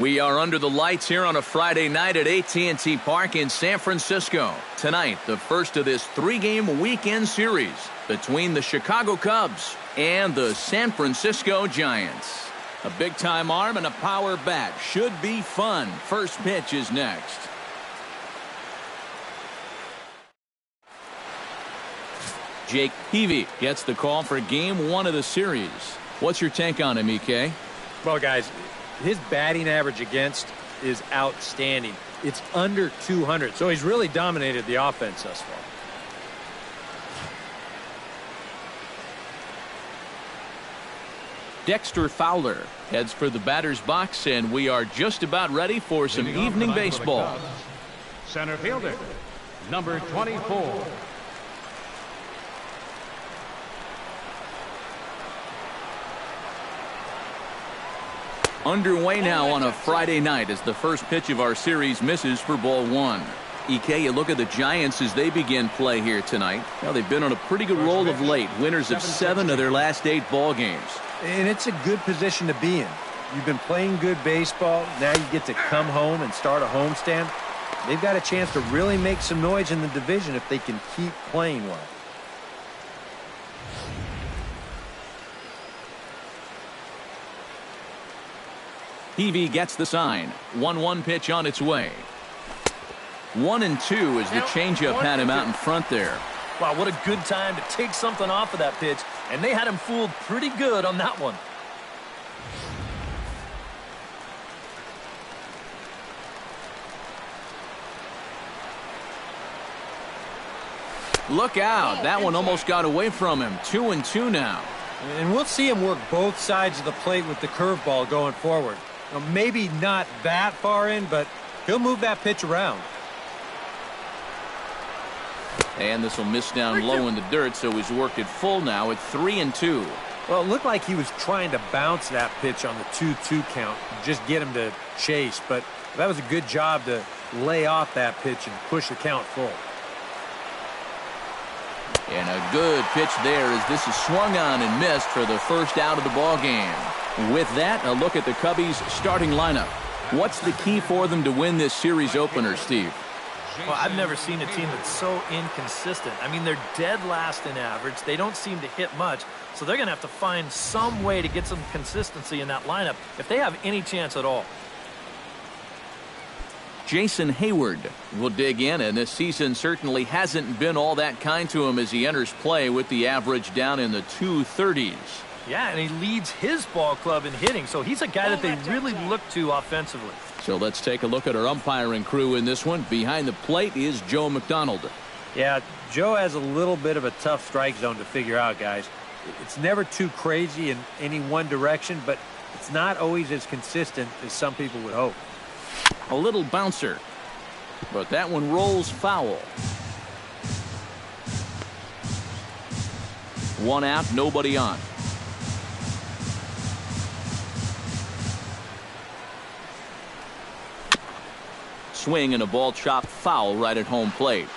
We are under the lights here on a Friday night at AT&T Park in San Francisco. Tonight, the first of this three-game weekend series between the Chicago Cubs and the San Francisco Giants. A big-time arm and a power bat. Should be fun. First pitch is next. Jake Peavy gets the call for game one of the series. What's your take on him, EK? Well, guys, his batting average against is outstanding. It's under 200, so he's really dominated the offense thus far. Dexter Fowler heads for the batter's box, and we are just about ready for some evening baseball. Center fielder, number 24. Underway now on a Friday night as the first pitch of our series misses for ball one. EK, you look at the Giants as they begin play here tonight. Well, they've been on a pretty good roll of late. Winners of 7 of their last 8 ball games. And it's a good position to be in. You've been playing good baseball. Now you get to come home and start a homestand. They've got a chance to really make some noise in the division if they can keep playing well. Peavy gets the sign. 1-1 pitch on its way. 1-2 as the changeup had him out in front there. Wow, what a good time to take something off of that pitch, and they had him fooled pretty good on that one. Look out. That one almost got away from him. 2-2 now. And we'll see him work both sides of the plate with the curveball going forward. Now, maybe not that far in, but he'll move that pitch around. And this will miss down low in the dirt, so he's worked it full now at 3-2. Well, it looked like he was trying to bounce that pitch on the 2-2 count, just get him to chase. But that was a good job to lay off that pitch and push the count full. And a good pitch there as this is swung on and missed for the first out of the ball game. With that, a look at the Cubbies' starting lineup. What's the key for them to win this series opener, Steve? Well, I've never seen a team that's so inconsistent. I mean, they're dead last in average. They don't seem to hit much, so they're going to have to find some way to get some consistency in that lineup if they have any chance at all. Jason Hayward will dig in, and this season certainly hasn't been all that kind to him as he enters play with the average down in the 230s. Yeah, and he leads his ball club in hitting, so he's a guy that they really look to offensively. So let's take a look at our umpiring crew in this one. Behind the plate is Joe McDonald. Yeah, Joe has a little bit of a tough strike zone to figure out, guys. It's never too crazy in any one direction, but it's not always as consistent as some people would hope. A little bouncer, but that one rolls foul. 1 out, nobody on. Swing and a ball chopped foul right at home plate.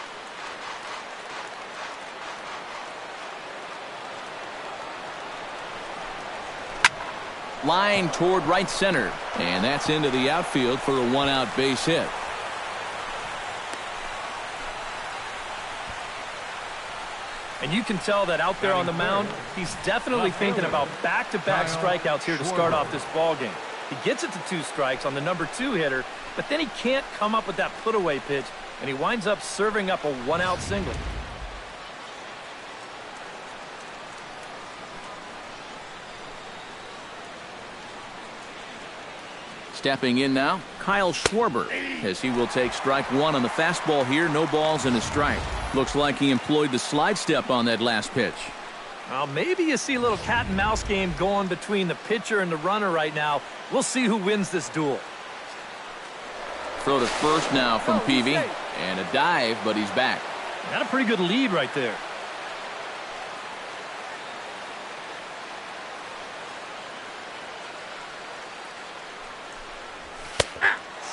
Line toward right center, and that's into the outfield for a 1-out base hit. And you can tell that out there on the mound, he's definitely thinking about back-to-back strikeouts here to start off this ball game. He gets it to 2 strikes on the number 2 hitter, but then he can't come up with that put-away pitch, and he winds up serving up a 1-out single. Stepping in now, Kyle Schwarber, as he will take strike 1 on the fastball here. No balls and a strike. Looks like he employed the slide step on that last pitch. Well, maybe you see a little cat and mouse game going between the pitcher and the runner right now. We'll see who wins this duel. Throw to first now from Peavy, and a dive, but he's back. Got a pretty good lead right there.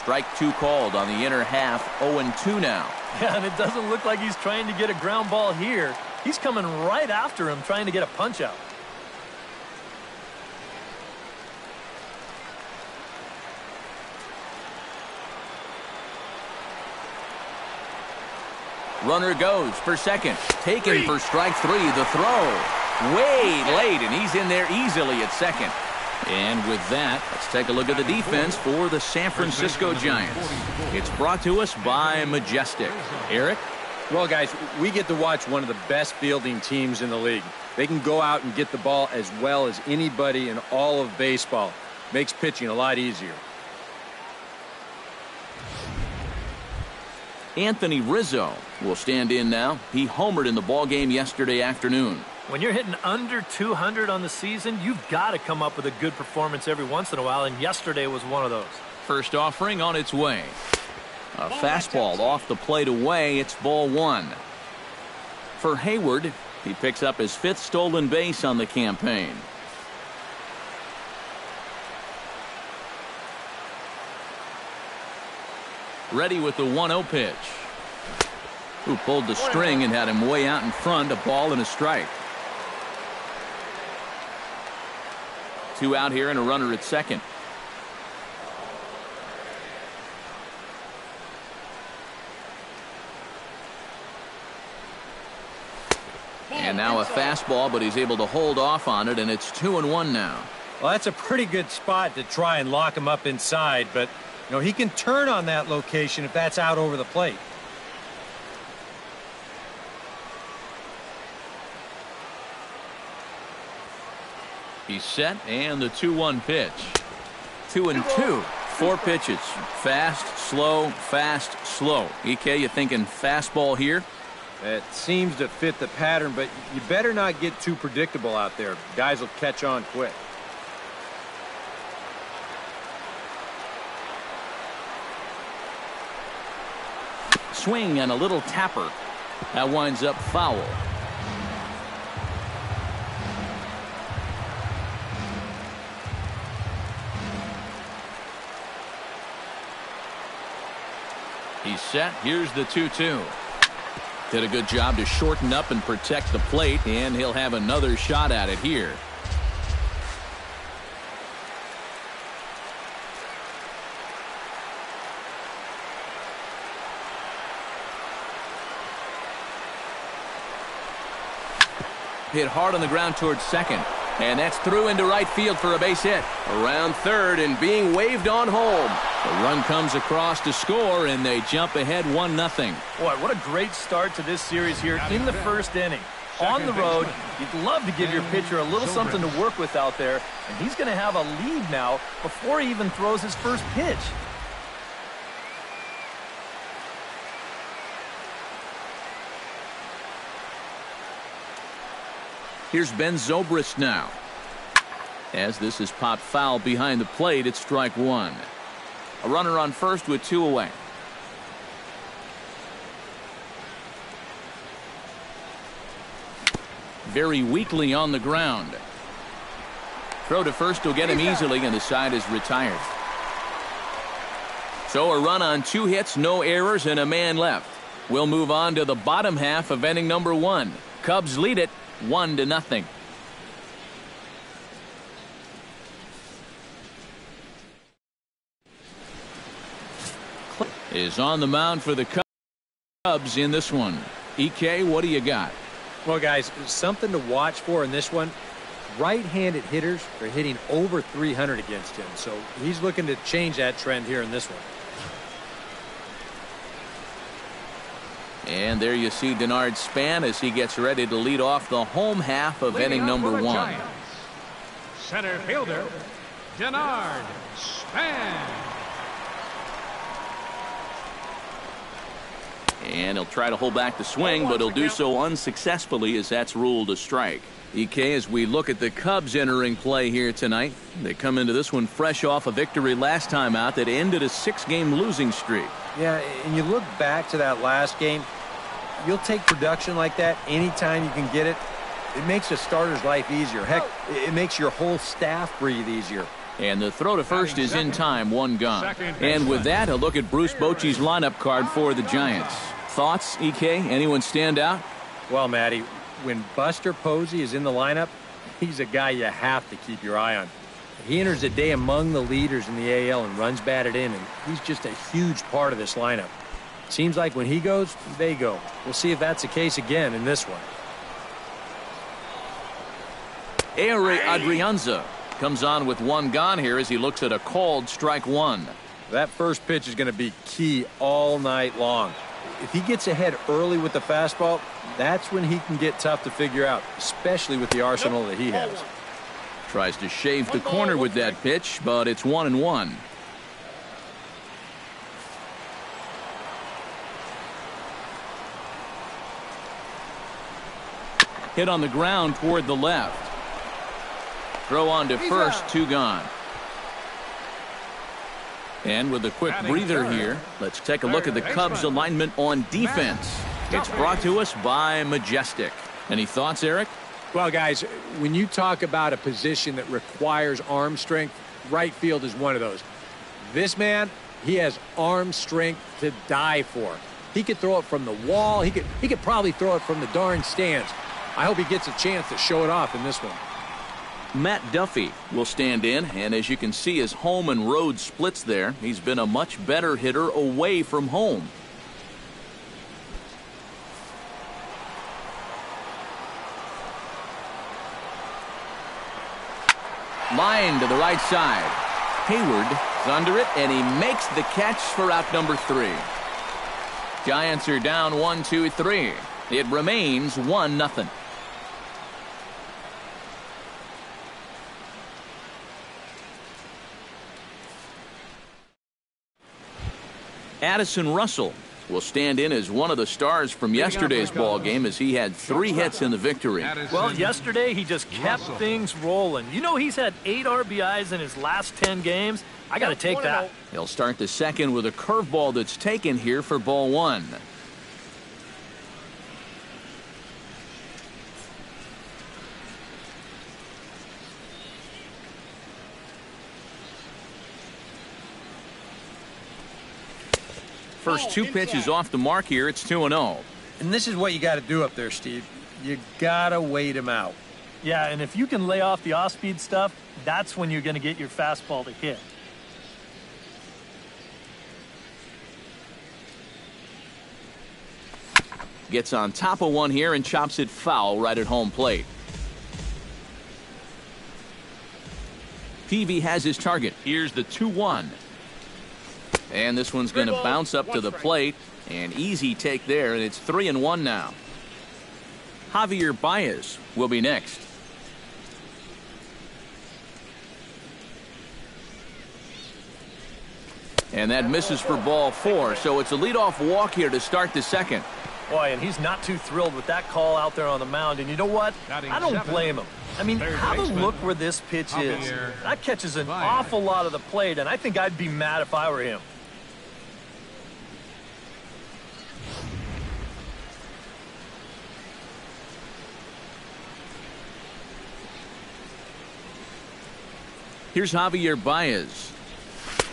Strike 2 called on the inner half. 0-2 now. Yeah, and it doesn't look like he's trying to get a ground ball here. He's coming right after him, trying to get a punch out. Runner goes for second. Taken for strike 3. The throw. Way late, and he's in there easily at second. And with that, let's take a look at the defense for the San Francisco Giants. It's brought to us by Majestic. Eric? Well, guys, we get to watch one of the best fielding teams in the league. They can go out and get the ball as well as anybody in all of baseball. Makes pitching a lot easier. Anthony Rizzo will stand in now. He homered in the ballgame yesterday afternoon. When you're hitting under 200 on the season, you've got to come up with a good performance every once in a while, and yesterday was one of those. First offering on its way. A fastball off the plate away. It's ball 1. For Hayward, he picks up his 5th stolen base on the campaign. Ready with the 1-0 pitch. Who pulled the string and had him way out in front. A ball and a strike. 2 out here and a runner at second. And now a fastball, but he's able to hold off on it, and it's 2-1 now. Well, that's a pretty good spot to try and lock him up inside, but you know, he can turn on that location if that's out over the plate. He's set, and the 2-1 pitch. 2-2. 4 pitches. Fast, slow, fast, slow. EK, you thinking fastball here? It seems to fit the pattern, but you better not get too predictable out there. Guys will catch on quick. Swing and a little tapper. That winds up foul. He's set. Here's the 2-2. Did a good job to shorten up and protect the plate, and he'll have another shot at it here. Hit hard on the ground towards second. And that's through into right field for a base hit. Around third and being waved on home. The run comes across to score, and they jump ahead 1-0. Boy, what a great start to this series here in the first inning. On the road, you'd love to give your pitcher a little something to work with out there, and he's going to have a lead now before he even throws his first pitch. Here's Ben Zobrist now. As this is popped foul behind the plate, it's strike 1. A runner on first with 2 away. Very weakly on the ground. Throw to first will get him easily, and the side is retired. So a run on 2 hits, no errors, and a man left. We'll move on to the bottom half of inning number 1. Cubs lead it 1-0. Is on the mound for the Cubs in this one. EK, what do you got? Well, guys, something to watch for in this one. Right-handed hitters are hitting over 300 against him, so he's looking to change that trend here in this one. And there you see Denard Span as he gets ready to lead off the home half of inning number 1. Giants, center fielder, Denard Span. And he'll try to hold back the swing, but he'll do so unsuccessfully as that's ruled a strike. EK, as we look at the Cubs entering play here tonight, they come into this one fresh off a victory last time out that ended a 6-game losing streak. Yeah, and you look back to that last game, you'll take production like that anytime you can get it. It makes a starter's life easier. Heck, it makes your whole staff breathe easier. And the throw to first is in time, 1 gone. And with that, a look at Bruce Bochy's lineup card for the Giants. Thoughts, EK? Anyone stand out? Well, Matty, when Buster Posey is in the lineup, he's a guy you have to keep your eye on. He enters the day among the leaders in the AL and runs batted in, and he's just a huge part of this lineup. Seems like when he goes, they go. We'll see if that's the case again in this one. Ehire Adrianza comes on with one gone here as he looks at a called strike one. That first pitch is going to be key all night long. If he gets ahead early with the fastball, that's when he can get tough to figure out, especially with the arsenal that he has. Tries to shave the corner with that pitch, but it's 1-1. Hit on the ground toward the left. Throw on to first, two gone. And with a quick breather here, let's take a look at the Cubs alignment on defense. It's brought to us by Majestic. Any thoughts, Eric? Well, guys, when you talk about a position that requires arm strength, right field is one of those. This man, he has arm strength to die for. He could throw it from the wall. He could probably throw it from the darn stands. I hope he gets a chance to show it off in this one. Matt Duffy will stand in, and as you can see, his home and road splits there. He's been a much better hitter away from home. Line to the right side. Hayward is under it, and he makes the catch for out number 3. Giants are down 1-2-3. It remains 1-0. Addison Russell will stand in as one of the stars from yesterday's ball game as he had 3 hits in the victory. Well, yesterday he just kept things rolling. You know, he's had 8 RBIs in his last 10 games. I got to take that. He'll start the second with a curveball that's taken here for ball 1. First 2 pitches off the mark here. It's 2-0. And this is what you got to do up there, Steve. You got to wait him out. Yeah, and if you can lay off the off-speed stuff, that's when you're going to get your fastball to hit. Gets on top of one here and chops it foul right at home plate. Peavy has his target. Here's the 2-1. And this one's going to bounce up to the plate. An easy take there, and it's 3-1 now. Javier Baez will be next. And that misses for ball 4, so it's a leadoff walk here to start the second. Boy, and he's not too thrilled with that call out there on the mound. And you know what? I don't blame him. I mean, have a look where this pitch is. That catches an awful lot of the plate, and I think I'd be mad if I were him. Here's Javier Baez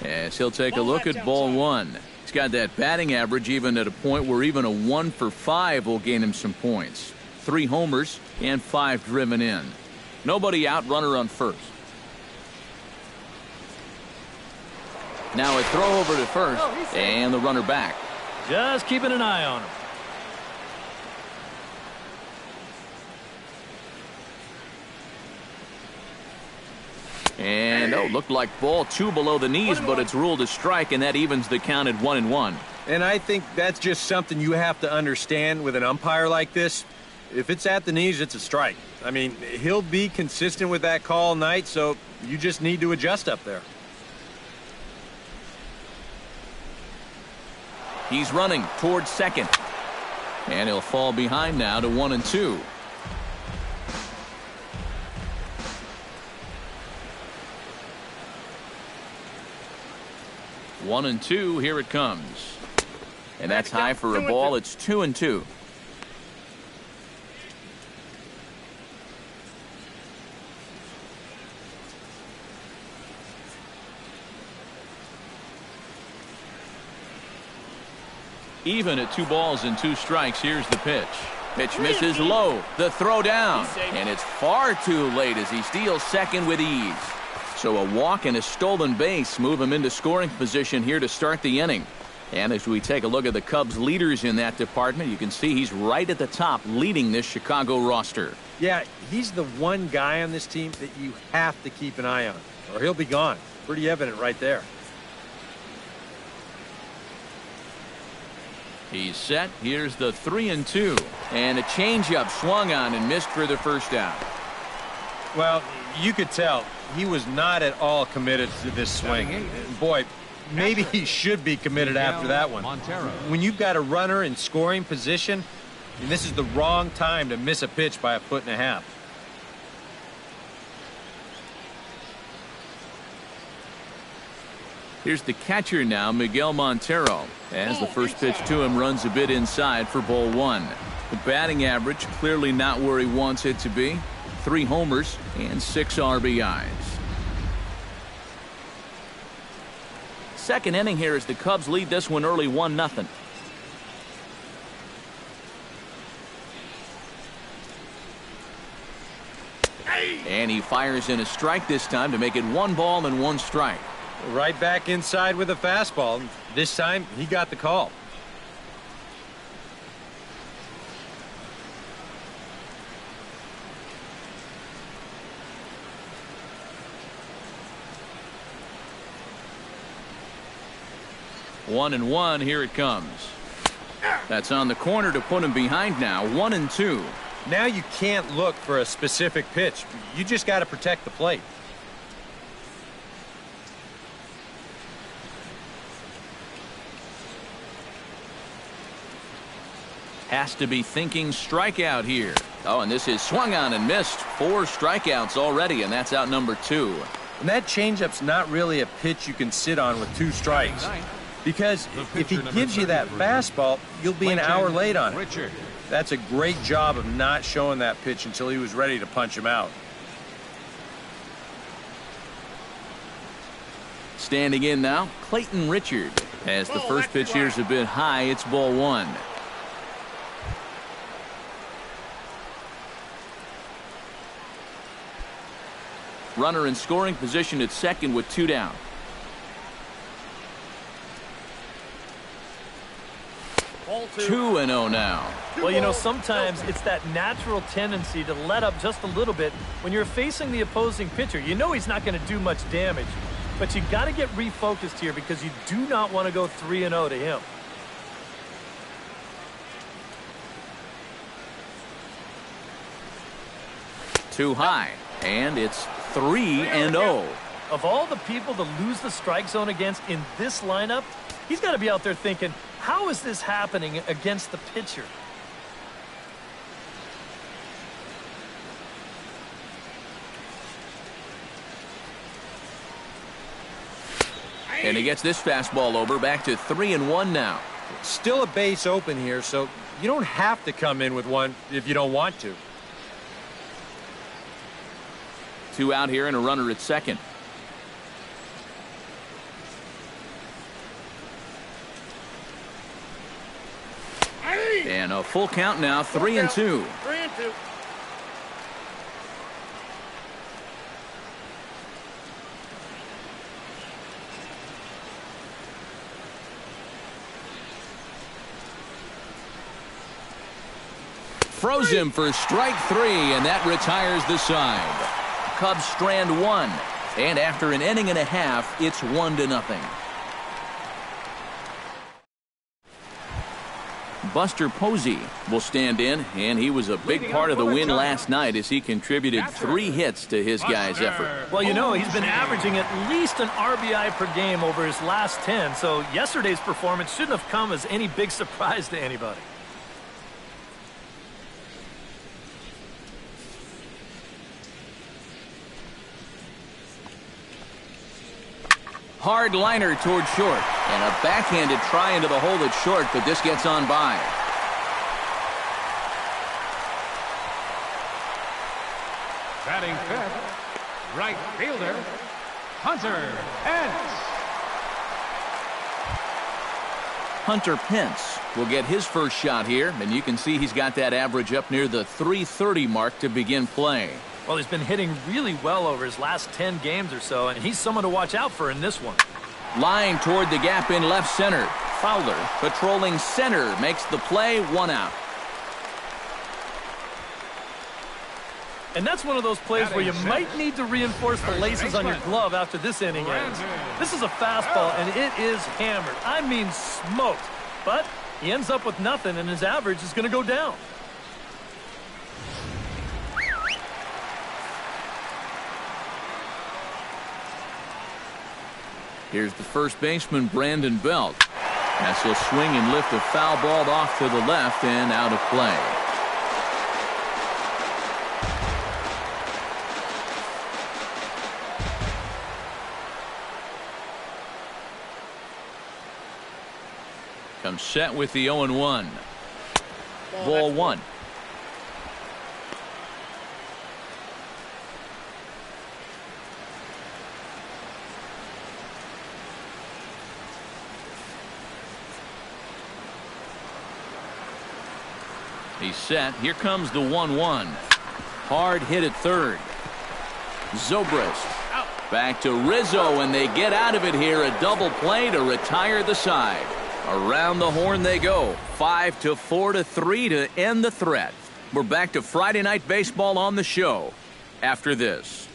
as he'll take a look at ball 1. He's got that batting average even at a point where even a 1 for 5 will gain him some points. 3 homers and 5 driven in. Nobody out, runner on first. Now a throw over to first and the runner back. Just keeping an eye on him. And, looked like ball 2 below the knees, but it's ruled a strike, and that evens the count at 1-1. And I think that's just something you have to understand with an umpire like this. If it's at the knees, it's a strike. I mean, he'll be consistent with that call all night, so you just need to adjust up there. He's running towards second. And he'll fall behind now to 1-2. One and 2, here it comes. And that's high for a ball. It's 2-2. Even at 2 balls and 2 strikes. Here's the pitch. Pitch misses low. The throw down. And it's far too late as he steals second with ease. So a walk and a stolen base move him into scoring position here to start the inning. And as we take a look at the Cubs leaders in that department, you can see he's right at the top leading this Chicago roster. Yeah, he's the one guy on this team that you have to keep an eye on, or he'll be gone. Pretty evident right there. He's set. Here's the 3-2. And a changeup swung on and missed for the first out. Well, you could tell he was not at all committed to this swing. And boy, maybe he should be committed after that one. When you've got a runner in scoring position, and this is the wrong time to miss a pitch by 1.5 feet. Here's the catcher now, Miguel Montero, as the first pitch to him runs a bit inside for ball 1. The batting average clearly not where he wants it to be. 3 homers and 6 RBIs. Second inning here as the Cubs lead this one early 1-0. And he fires in a strike this time to make it 1 ball and 1 strike. Right back inside with a fastball. This time he got the call. One and one, here it comes. That's on the corner to put him behind now. 1-2. Now you can't look for a specific pitch. You just got to protect the plate. Has to be thinking strikeout here. Oh, and this is swung on and missed. 4 strikeouts already, and that's out number 2. And that changeup's not really a pitch you can sit on with 2 strikes. Because if he gives you that fastball, you'll be an hour late on it. That's a great job of not showing that pitch until he was ready to punch him out. Standing in now, Clayton Richard. As the first pitch here's a bit high, it's ball 1. Runner in scoring position at second with 2 down. 2-0 now. Well, you know, sometimes it's that natural tendency to let up just a little bit when you're facing the opposing pitcher. You know he's not going to do much damage, but you got to get refocused here because you do not want to go 3-0 to him. Too high, and it's 3-0. Of all the people to lose the strike zone against in this lineup, he's got to be out there thinking, how is this happening against the pitcher? And he gets this fastball over, back to 3-1 now. Still a base open here, so you don't have to come in with one if you don't want to. 2 out here and a runner at second. And a full count now, 3-2. 3-2. Froze him for strike 3, and that retires the side. Cubs strand 1, and after an inning and a half, it's 1-0. Buster Posey will stand in, and he was a big part of the win last night as he contributed 3 hits to his guys' effort. Well, you know, he's been averaging at least an RBI per game over his last 10, so yesterday's performance shouldn't have come as any big surprise to anybody. Hard liner toward short, and a backhanded try into the hole at short, but this gets on by. Batting fifth, right fielder, Hunter Pence. Hunter Pence will get his first shot here, and you can see he's got that average up near the .330 mark to begin play. Well, he's been hitting really well over his last 10 games or so, and he's someone to watch out for in this one. Line toward the gap in left center. Fowler, patrolling center, makes the play, 1 out. And that's one of those plays where you might need to reinforce the laces on your glove after this inning ends. This is a fastball, and it is hammered. I mean smoked. But he ends up with nothing, and his average is going to go down. Here's the first baseman, Brandon Belt. As he'll swing and lift a foul ball off to the left and out of play. Comes set with the 0-1. Ball 1. He's set. Here comes the 1-1. Hard hit at third. Zobrist back to Rizzo, and they get out of it here. A double play to retire the side. Around the horn they go. 5-4-3 to end the threat. We're back to Friday Night Baseball on the show after this.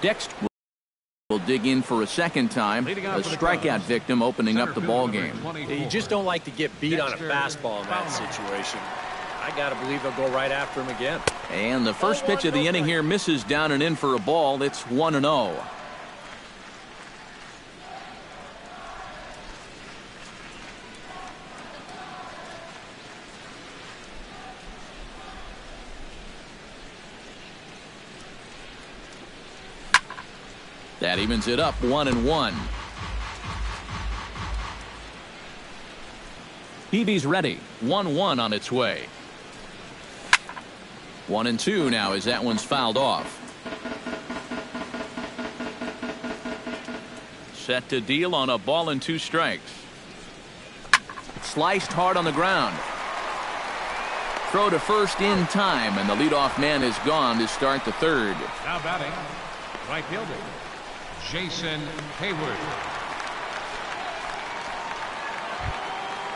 Dexter will dig in for a second time. A strikeout victim opening up the ball game. You just don't like to get beat on a fastball in that situation. I got to believe they'll go right after him again. And the first pitch of the inning here misses down and in for a ball. It's 1-0. That evens it up, 1-1. Peavy's ready. 1-1 on its way. 1-2 now as that one's fouled off. Set to deal on a ball and 2 strikes. Sliced hard on the ground. Throw to first in time, and the leadoff man is gone to start the third. Now batting, right fielder, Jason Hayward.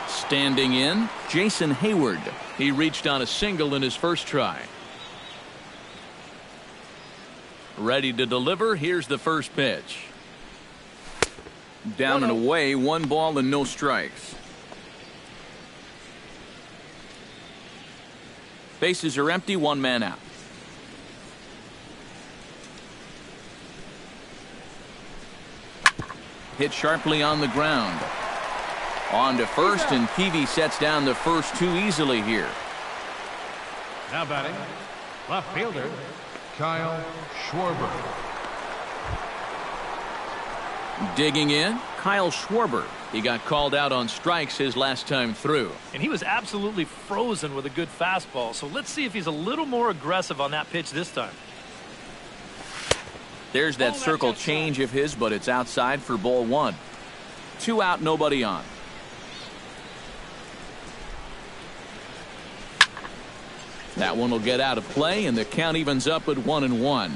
Standing in, Jason Hayward. He reached on a single in his first try. Ready to deliver. Here's the first pitch. Down and away, 1 ball and no strikes. Bases are empty, 1 man out. Hit sharply on the ground. On to first, and Peavy sets down the first 2 easily here. Now batting, left fielder, Kyle Schwarber. Digging in, Kyle Schwarber. He got called out on strikes his last time through. And he was absolutely frozen with a good fastball. So let's see if he's a little more aggressive on that pitch this time. There's that circle change of his, but it's outside for ball 1. 2 out, nobody on. That one will get out of play, and the count evens up at 1-1.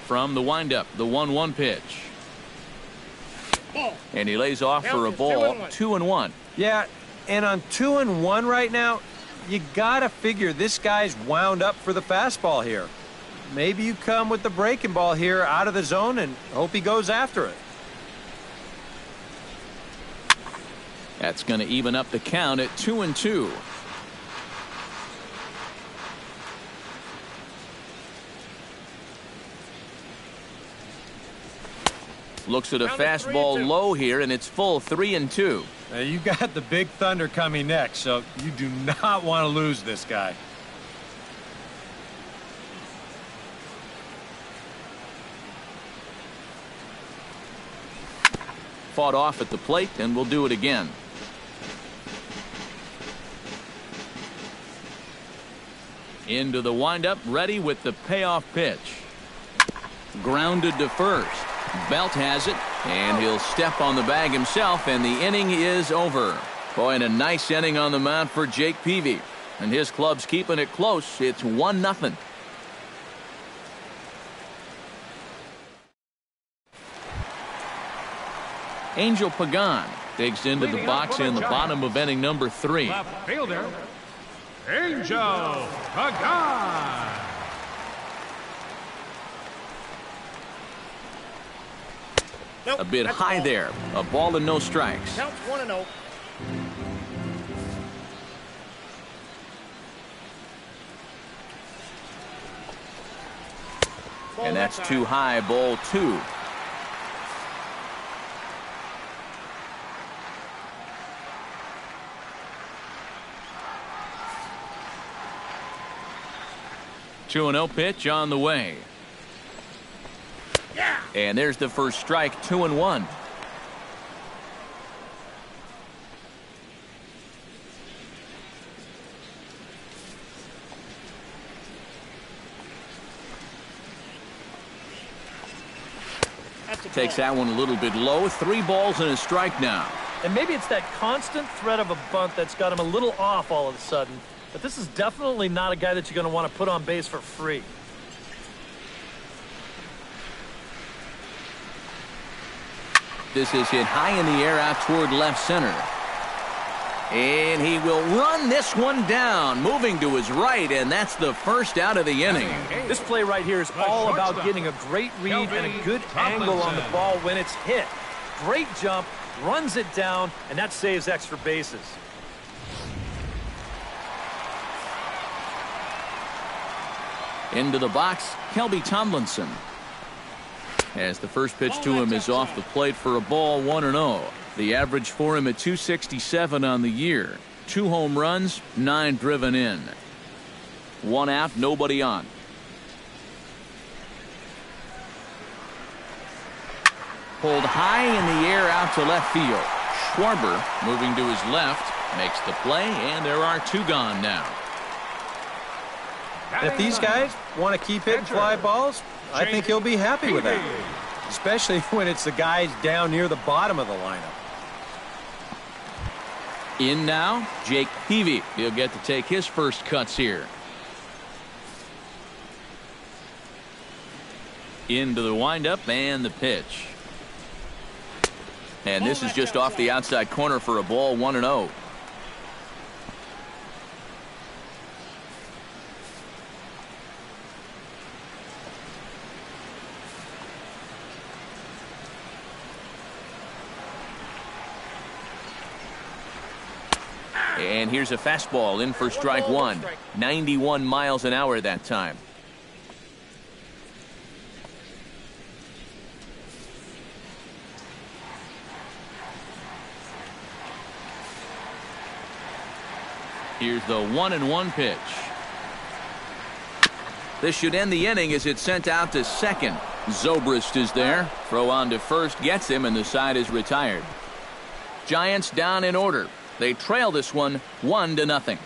From the windup, the 1-1 pitch. And he lays off for a ball. 2-1. Yeah, and on 2-1 right now, you gotta figure this guy's wound up for the fastball here. Maybe you come with the breaking ball here out of the zone and hope he goes after it. That's going to even up the count at 2-2. Looks at a fastball low here, and it's full 3-2. Now you got the big thunder coming next, so you do not want to lose this guy. Fought off at the plate, and we'll do it again. Into the windup, ready with the payoff pitch. Grounded to first. Belt has it, and he'll step on the bag himself, and the inning is over. Boy, and a nice inning on the mound for Jake Peavy. And his club's keeping it close. It's 1-0. Angel Pagan digs into the box in the bottom of inning number 3. Left fielder, Angel Pagan. A bit high there. A ball and no strikes. Counts 1-0. And that's too high, ball 2. Two and 0 pitch on the way. Yeah. And there's the first strike, 2-1. Takes that one a little bit low. 3 balls and a strike now. And maybe it's that constant threat of a bunt that's got him a little off all of a sudden. But this is definitely not a guy that you're going to want to put on base for free. This is hit high in the air out toward left center. And he will run this one down, moving to his right, and that's the first out of the inning. This play right here is all about getting a great read and a good angle on the ball when it's hit. Great jump, runs it down, and that saves extra bases. Into the box, Kelby Tomlinson. As the first pitch to him is off the plate for a ball, 1-0. The average for him at 267 on the year. 2 home runs, 9 driven in. 1 out, nobody on. Pulled high in the air out to left field. Schwarber moving to his left, makes the play, and there are 2 gone now. And if these guys want to keep hitting fly balls, I think he'll be happy with that. Especially when it's the guys down near the bottom of the lineup. In now, Jake Peavy. He'll get to take his first cuts here. Into the windup and the pitch. And this is just off the outside corner for a ball, 1-0. And here's a fastball in for strike 1. 91 miles an hour that time. Here's the 1-1 pitch. This should end the inning as it's sent out to second. Zobrist is there. Throw on to first gets him, and the side is retired. Giants down in order. They trail this one 1-0.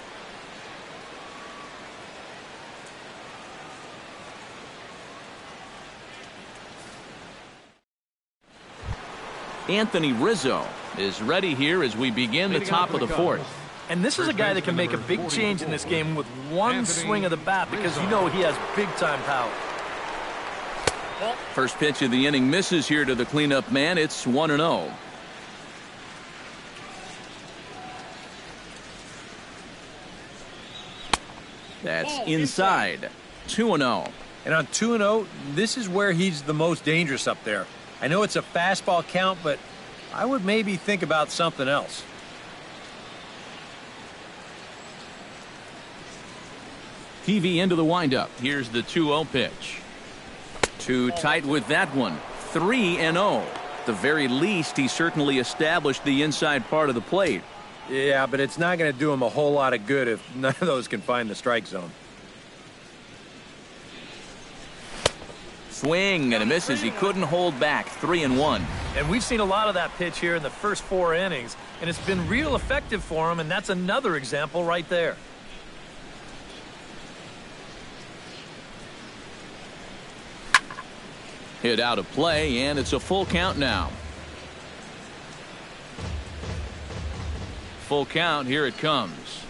Anthony Rizzo is ready here as we begin the top of the 4th. And this is a guy that can make a big change in this game with one swing of the bat because you know he has big-time power. First pitch of the inning misses here to the cleanup man. It's 1-0. That's inside. 2-0. And on 2-0, this is where he's the most dangerous up there. I know it's a fastball count, but I would maybe think about something else. Peavy into the windup. Here's the 2-0 pitch. Too tight with that one. 3-0. At the very least, he certainly established the inside part of the plate. Yeah, but it's not going to do him a whole lot of good if none of those can find the strike zone. Swing and a miss as he couldn't hold back. 3-1. And we've seen a lot of that pitch here in the first 4 innings, and it's been real effective for him, and that's another example right there. Hit out of play, and it's a full count now. Full count, here it comes.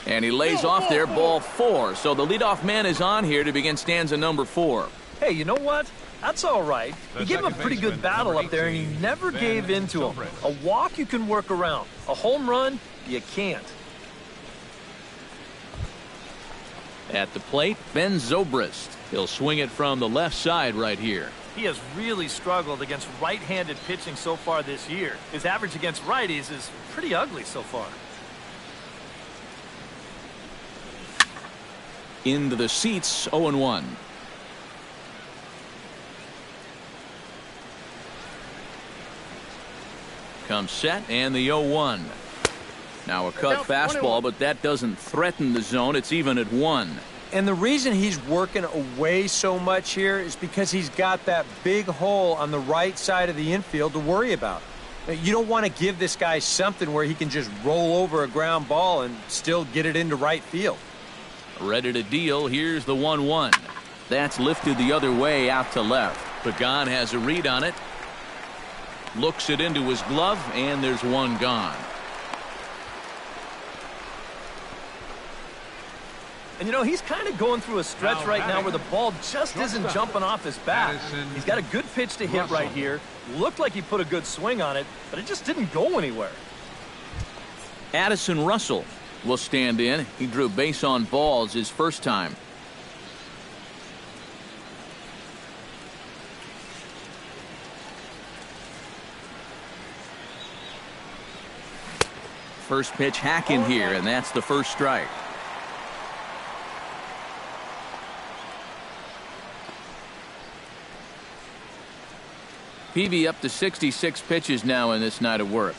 And he lays off there, ball 4. So the leadoff man is on here to begin stanza number 4. Hey, you know what? That's all right. He gave him a pretty good battle up there, and he never gave in to him. A walk you can work around. A home run, you can't. At the plate, Ben Zobrist. He'll swing it from the left side right here. He has really struggled against right-handed pitching so far this year. His average against righties is pretty ugly so far. Into the seats, 0-1. Comes set, and the 0-1. Now a cut fastball, but that doesn't threaten the zone. It's even at 1. And the reason he's working away so much here is because he's got that big hole on the right side of the infield to worry about. You don't want to give this guy something where he can just roll over a ground ball and still get it into right field. Ready to deal. Here's the 1-1. That's lifted the other way out to left. Pagan has a read on it. Looks it into his glove, and there's one gone. And, you know, he's kind of going through a stretch right now where the ball just isn't jumping off his bat. He's got a good pitch to hit right here. Looked like he put a good swing on it, but it just didn't go anywhere. Addison Russell will stand in. He drew base on balls his first time. First pitch hack in here, and that's the first strike. Peavy up to 66 pitches now in this night of work.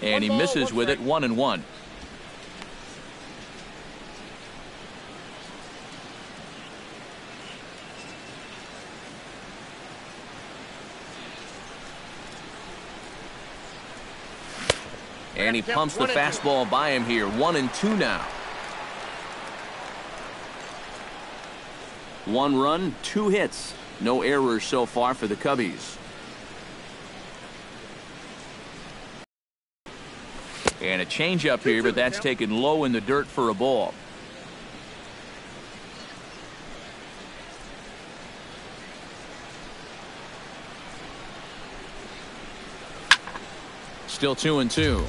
And he misses with it, 1-1. And he pumps the fastball by him here, 1-2 now. 1 run, 2 hits. No errors so far for the Cubbies. And a changeup here, but that's taken low in the dirt for a ball. Still 2-2.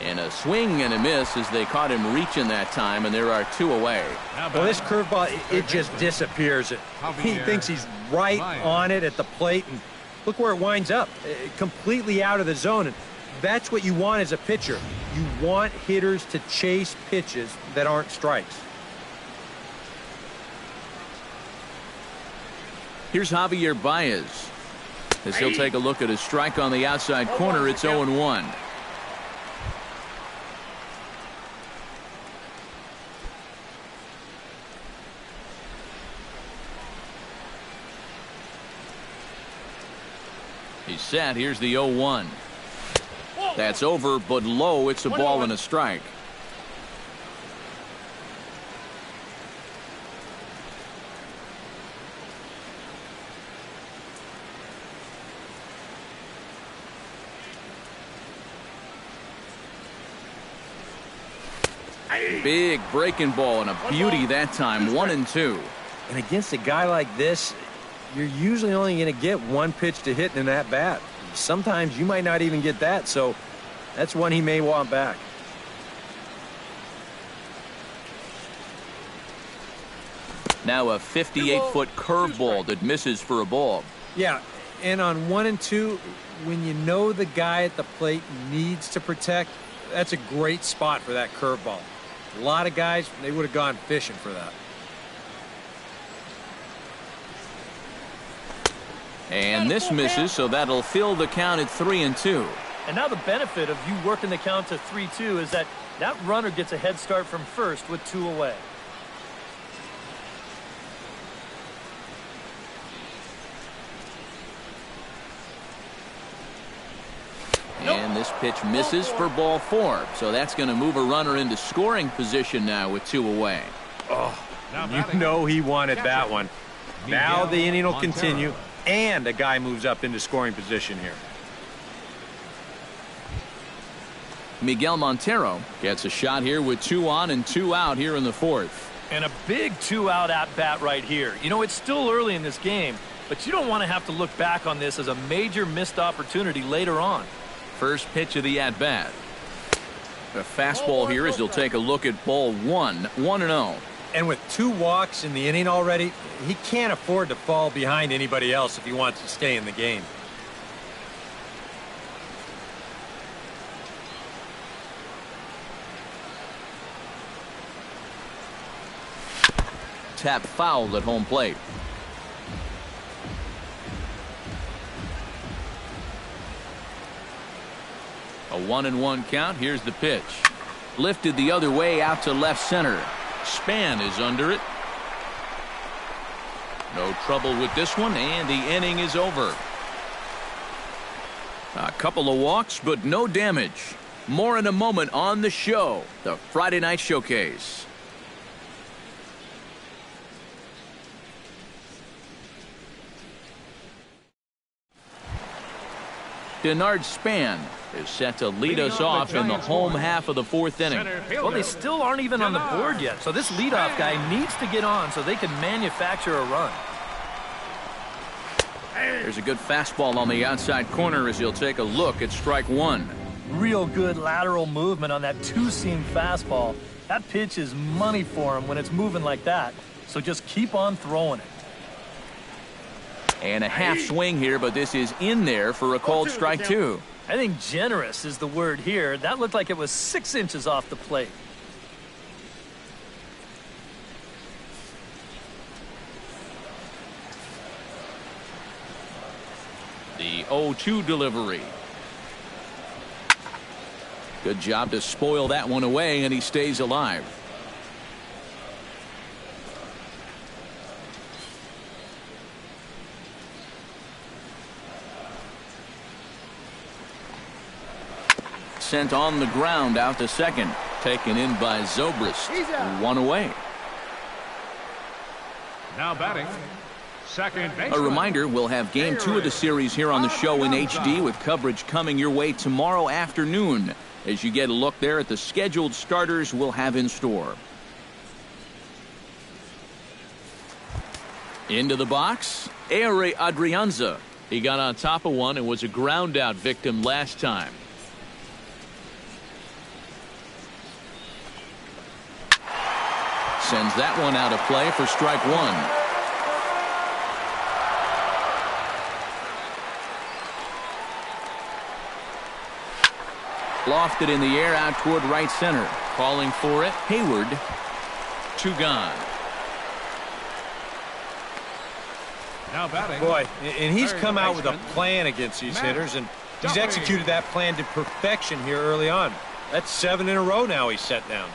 And a swing and a miss as they caught him reaching that time, and there are 2 away. Well, this curveball, it just disappears. He thinks he's right on it at the plate, and look where it winds up. Completely out of the zone. And that's what you want as a pitcher. You want hitters to chase pitches that aren't strikes. Here's Javier Baez. As he'll take a look at a strike on the outside corner, it's 0-1. He's set. Here's the 0-1. That's over, but low. It's a ball and a strike. Big breaking ball and a beauty that time, 1-2. And against a guy like this, you're usually only going to get one pitch to hit in that bat. Sometimes you might not even get that, so that's one he may want back. Now a 58-foot curveball that misses for a ball. Yeah, and on 1-2, when you know the guy at the plate needs to protect, that's a great spot for that curveball. A lot of guys, they would have gone fishing for that. And this misses, so that'll fill the count at 3-2. And now the benefit of you working the count to 3-2 is that runner gets a head start from first with 2 away. And this pitch misses for ball 4. So that's going to move a runner into scoring position now with 2 away. Oh, you know he wanted that one. Now the inning will continue, and a guy moves up into scoring position here. Miguel Montero gets a shot here with 2 on and 2 out here in the 4th. And a big 2-out at-bat right here. You know, it's still early in this game, but you don't want to have to look back on this as a major missed opportunity later on. First pitch of the at-bat. The fastball here as he'll take a look at ball 1, 1-0. And with 2 walks in the inning already, he can't afford to fall behind anybody else if he wants to stay in the game. Tap foul at home plate. A 1-1 count. Here's the pitch. Lifted the other way out to left center. Span is under it. No trouble with this one, and the inning is over. A couple of walks, but no damage. More in a moment on the show, the Friday Night Showcase. Denard Span is set to lead us off in the home half of the 4th inning. Well, they still aren't even on the board yet, so this leadoff guy needs to get on so they can manufacture a run. There's a good fastball on the outside corner as he'll take a look at strike 1. Real good lateral movement on that 2-seam fastball. That pitch is money for him when it's moving like that, so just keep on throwing it. And a half swing here, but this is in there for a called strike 2. I think generous is the word here. That looked like it was 6 inches off the plate. The 0-2 delivery. Good job to spoil that one away, and he stays alive. Sent on the ground out to second. Taken in by Zobrist. 1 away. Now batting, second baseman. A reminder, we'll have game 2 of the series here on the show in HD with coverage coming your way tomorrow afternoon as you get a look there at the scheduled starters we'll have in store. Into the box, Ehire Adrianza. He got on top of one and was a ground out victim last time. Sends that one out of play for strike 1. Lofted in the air out toward right center. Calling for it, Hayward. 2 gone. Now batting. Boy, and he's come out with a plan against these hitters, and he's executed that plan to perfection here early on. That's 7 in a row now he's set down.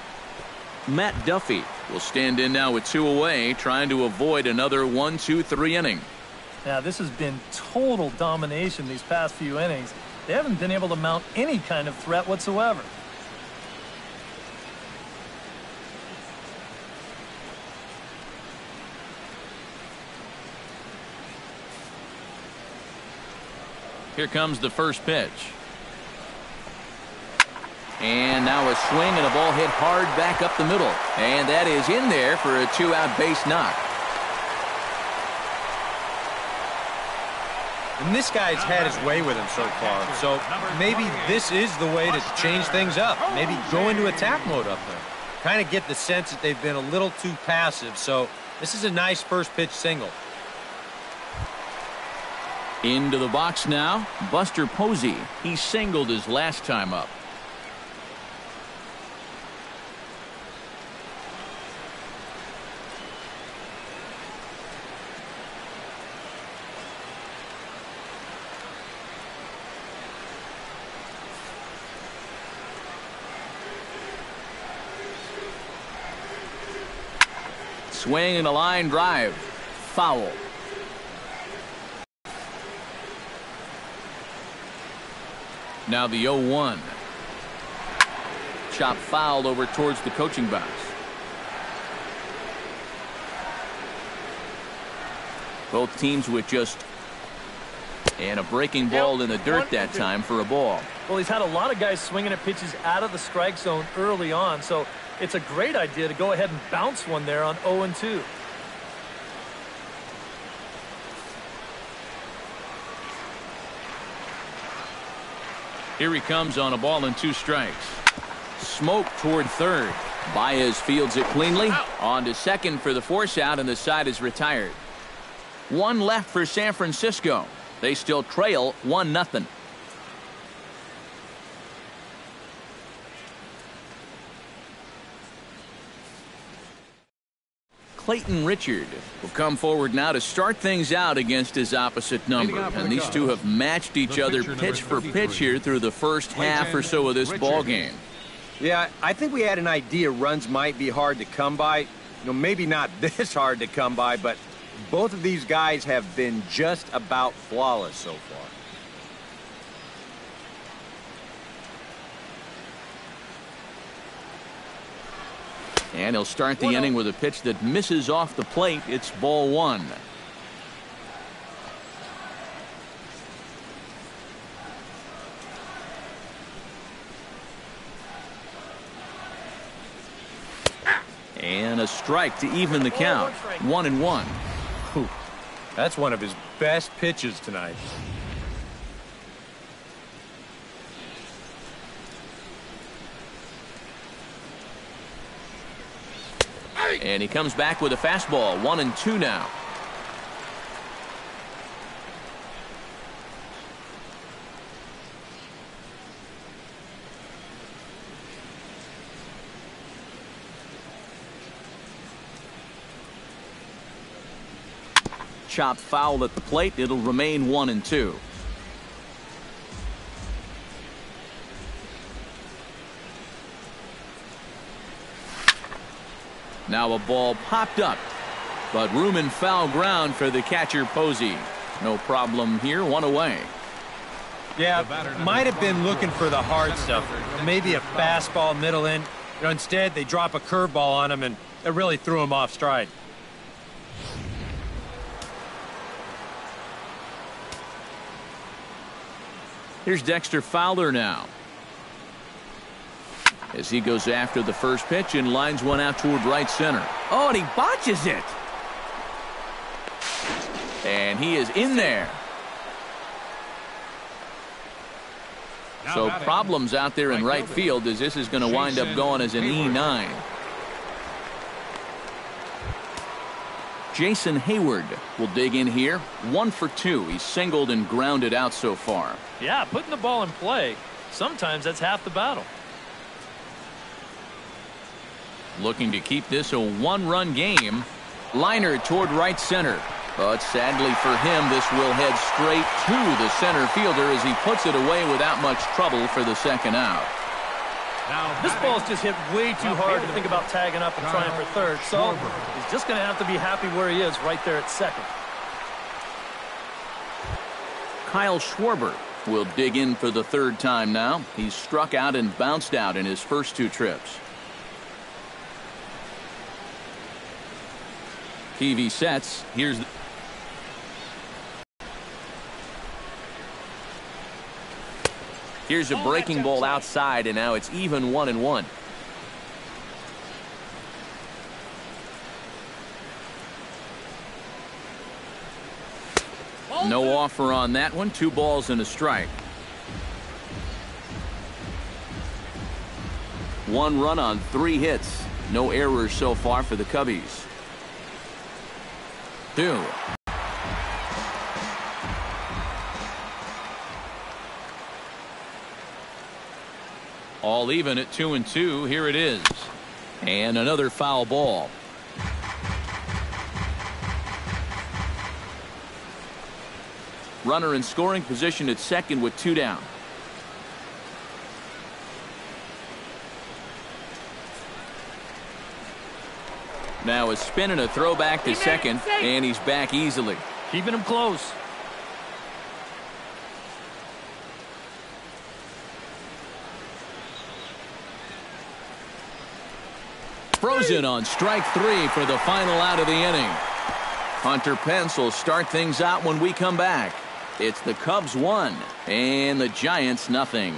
Matt Duffy will stand in now with 2 away, trying to avoid another 1-2-3 inning. Now, this has been total domination these past few innings. They haven't been able to mount any kind of threat whatsoever. Here comes the first pitch. And now a swing and a ball hit hard back up the middle. And that is in there for a 2-out base knock. And this guy's had his way with him so far. So maybe this is the way to change things up. Maybe go into attack mode up there. Kind of get the sense that they've been a little too passive. So this is a nice first pitch single. Into the box now, Buster Posey. He singled his last time up. Swing and a line drive. Foul. Now the 0-1. Chop fouled over towards the coaching box. Both teams with just and a breaking ball in the dirt that time for a ball. Well, he's had a lot of guys swinging at pitches out of the strike zone early on, so it's a great idea to go ahead and bounce one there on 0-2. Here he comes on a ball and 2 strikes. Smoke toward third. Baez fields it cleanly. On to second for the force out, and the side is retired. 1 left for San Francisco. They still trail 1-0. Clayton Richard will come forward now to start things out against his opposite number. And these two have matched each other pitch for pitch here through the first half or so of this ball game. Yeah, I think we had an idea runs might be hard to come by. Maybe not this hard to come by, but both of these guys have been just about flawless so far. And he'll start the inning with a pitch that misses off the plate. It's ball 1. And a strike to even the count. 1-1. Whew. That's one of his best pitches tonight. And he comes back with a fastball. 1-2 now. Chopped foul at the plate. It'll remain 1-2. Now a ball popped up, but room and foul ground for the catcher Posey. No problem here. 1 away. Yeah, might have been looking for the hard stuff. Maybe a fastball middle in. Instead, they drop a curveball on him, and it really threw him off stride. Here's Dexter Fowler now, as he goes after the first pitch and lines one out toward right center. Oh, and he botches it. And he is in there. So problems out there in right field, as this is going to wind up going as an E9. Jason Hayward will dig in here. 1 for 2. He's singled and grounded out so far. Yeah, putting the ball in play, sometimes that's half the battle. Looking to keep this a 1-run game. Liner toward right center. But sadly for him, this will head straight to the center fielder as he puts it away without much trouble for the second out. This ball's just hit way too hard to think about tagging up and trying for third, so he's just going to have to be happy where he is right there at second. Kyle Schwarber will dig in for the third time now. He's struck out and bounced out in his first 2 trips. TV sets. Here's a breaking ball outside, and now it's even 1-1. No offer on that one. 2 balls and a strike. 1 run on 3 hits. No errors so far for the Cubbies. 2. All even at 2-2. Here it is. And another foul ball. Runner in scoring position at second with 2 down. Now a spin and a throwback to second, and he's back easily. Keeping him close. Frozen on strike 3 for the final out of the inning. Hunter Pence will start things out when we come back. It's the Cubs 1 and the Giants nothing.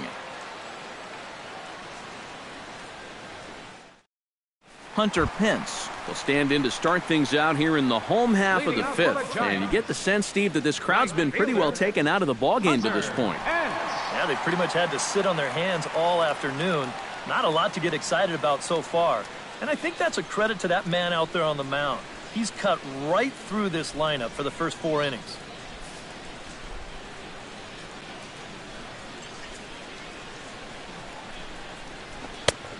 Hunter Pence will stand in to start things out here in the home half of the fifth. And you get the sense, Steve, that this crowd's been pretty well taken out of the ballgame to this point. Yeah, they pretty much had to sit on their hands all afternoon. Not a lot to get excited about so far. And I think that's a credit to that man out there on the mound. He's cut right through this lineup for the first 4 innings.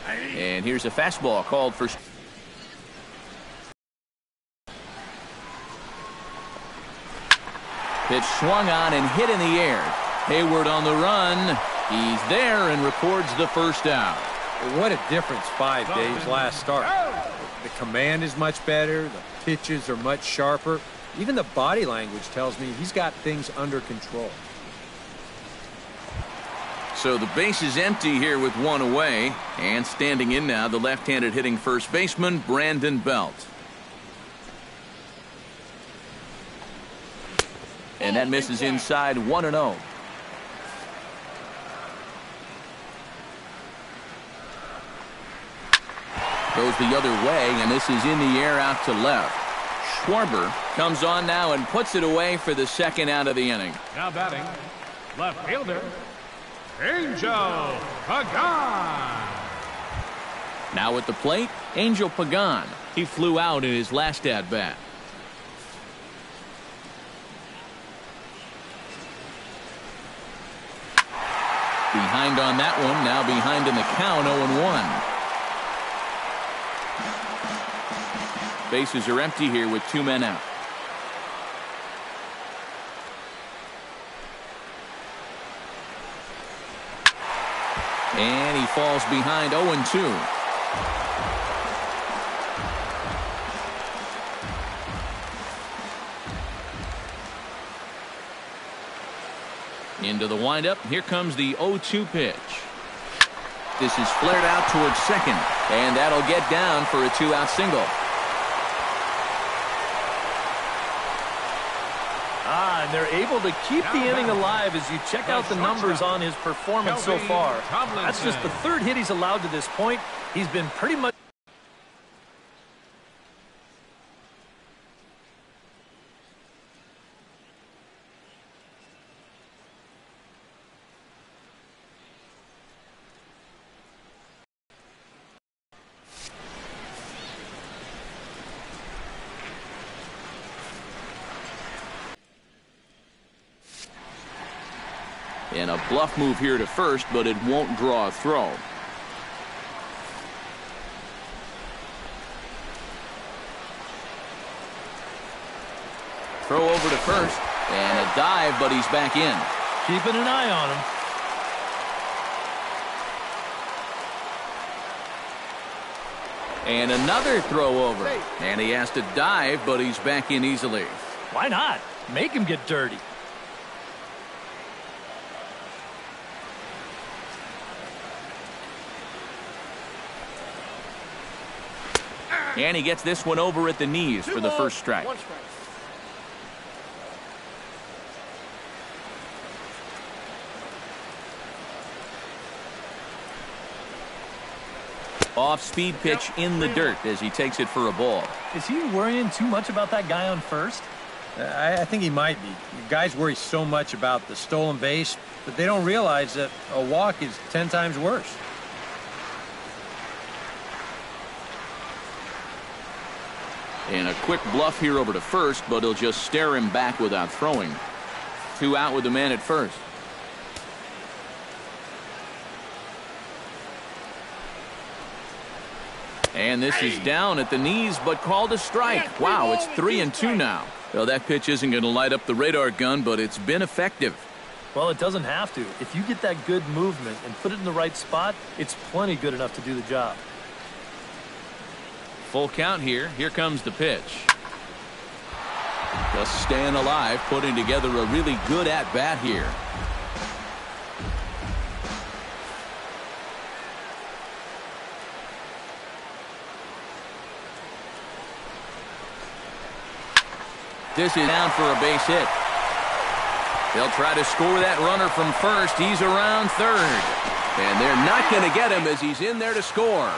And here's a fastball called for. Pitch swung on and hit in the air. Hayward on the run. He's there and records the first out. What a difference 5 days last start. The command is much better. The pitches are much sharper. Even the body language tells me he's got things under control. So the base is empty here with 1 away. And standing in now, the left-handed hitting first baseman, Brandon Belt. And that misses inside 1-0. Goes the other way, and this is in the air out to left. Schwarber comes on now and puts it away for the second out of the inning. Now batting, left fielder, Angel Pagan. Now at the plate, Angel Pagan. He flew out in his last at-bat. Behind on that one, now behind in the count, 0-1. Bases are empty here with 2 men out. And he falls behind 0-2. Into the windup. Here comes the 0-2 pitch. This is flared out towards second, and that'll get down for a 2-out single. And they're able to keep the inning alive as you check out the numbers on his performance so far. That's just the 3rd hit he's allowed to this point. He's been pretty much. And a bluff move here to first, but it won't draw a throw. Throw over to first, and a dive, but he's back in. Keeping an eye on him. And another throw over. And he has to dive, but he's back in easily. Why not? Make him get dirty. And he gets this one over at the knees for the first strike. Off-speed pitch in the dirt as he takes it for a ball. Is he worrying too much about that guy on first? I think he might be. Guys worry so much about the stolen base, but they don't realize that a walk is 10 times worse. And a quick bluff here over to first, but he'll just stare him back without throwing. 2 out with the man at first. And this is down at the knees, but called a strike. Wow, it's 3-2 now. Well, that pitch isn't going to light up the radar gun, but it's been effective. Well, it doesn't have to. If you get that good movement and put it in the right spot, it's plenty good enough to do the job. Full count here. Here comes the pitch. Just staying alive, putting together a really good at-bat here. This is down for a base hit. They'll try to score that runner from first. He's around third. And they're not going to get him as he's in there to score.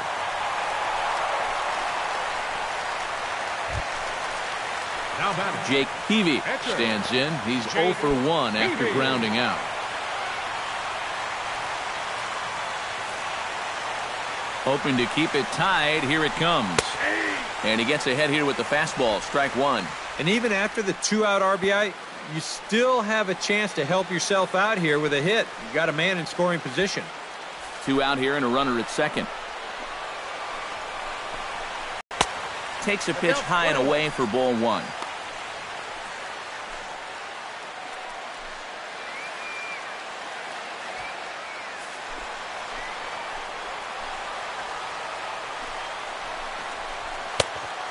Jake Peavy stands in. He's 0 for 1 after grounding out. Hoping to keep it tied. Here it comes. And he gets ahead here with the fastball. Strike one. And even after the 2-out RBI, you still have a chance to help yourself out here with a hit. You got a man in scoring position. 2 out here and a runner at second. Takes a pitch high and away for ball one.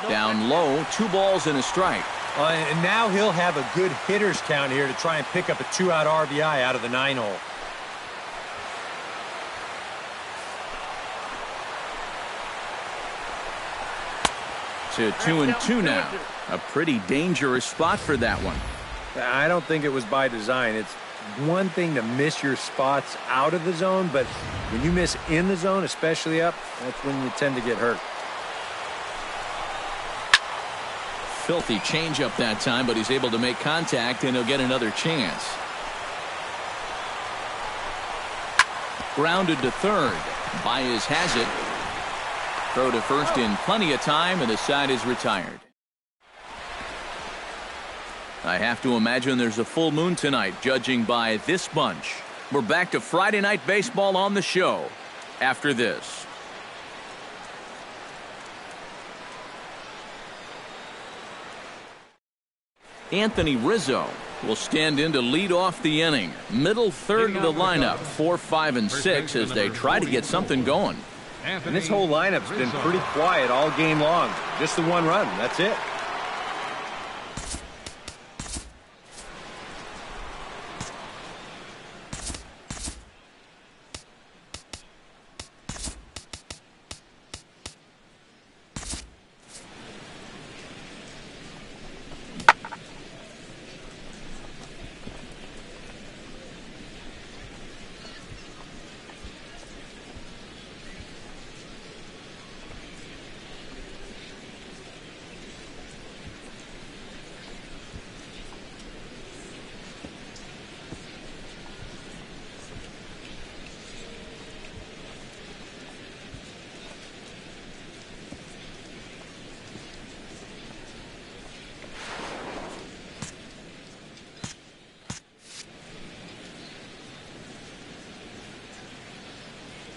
Down low, 2 balls and a strike. And now he'll have a good hitter's count here to try and pick up a 2-out RBI out of the 9-hole. To 2-2 now. A pretty dangerous spot for that one. I don't think it was by design. It's one thing to miss your spots out of the zone, but when you miss in the zone, especially up, that's when you tend to get hurt. Filthy changeup that time, but he's able to make contact, and he'll get another chance. Grounded to third. Baez has it. Throw to first in plenty of time, and the side is retired. I have to imagine there's a full moon tonight, judging by this bunch. We're back to Friday Night Baseball on the show after this. Anthony Rizzo will stand in to lead off the inning. Middle third of the lineup, 4, 5, and 6 as they try to get something going. And this whole lineup's been pretty quiet all game long. Just the one run, that's it.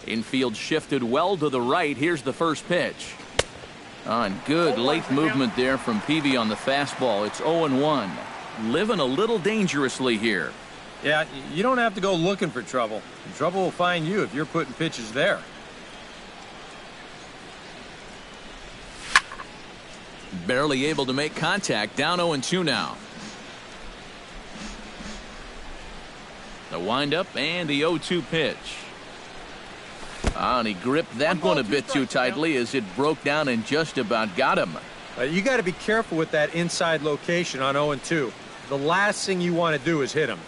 Infield shifted well to the right. Here's the first pitch. And good late movement there from Peavy on the fastball. It's 0-1. Living a little dangerously here. Yeah, you don't have to go looking for trouble. Trouble will find you if you're putting pitches there. Barely able to make contact. Down 0-2 now. The windup and the 0-2 pitch. And he gripped that one a bit too tightly as it broke down and just about got him. You got to be careful with that inside location on 0-2. The last thing you want to do is hit him.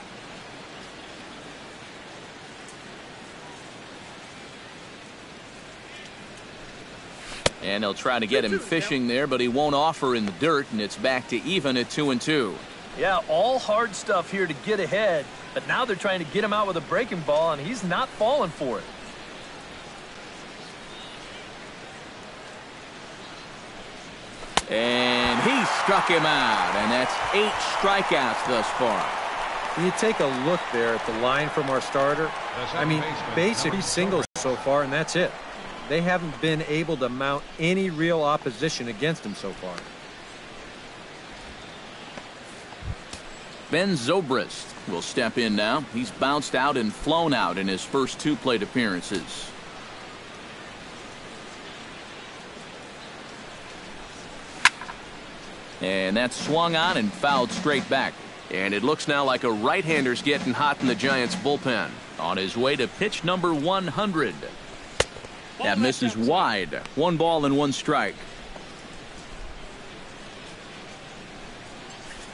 And they'll try to get him fishing there, but he won't offer in the dirt, and it's back to even at 2-2. Yeah, all hard stuff here to get ahead, but now they're trying to get him out with a breaking ball, and he's not falling for it. And he struck him out, and that's 8 strikeouts thus far. When you take a look there at the line from our starter, I mean, basically singles so far, and that's it. They haven't been able to mount any real opposition against him so far. Ben Zobrist will step in now. He's bounced out and flown out in his first 2 plate appearances. And that's swung on and fouled straight back. And it looks now like a right-hander's getting hot in the Giants bullpen. On his way to pitch number 100. That misses wide. 1 ball and 1 strike.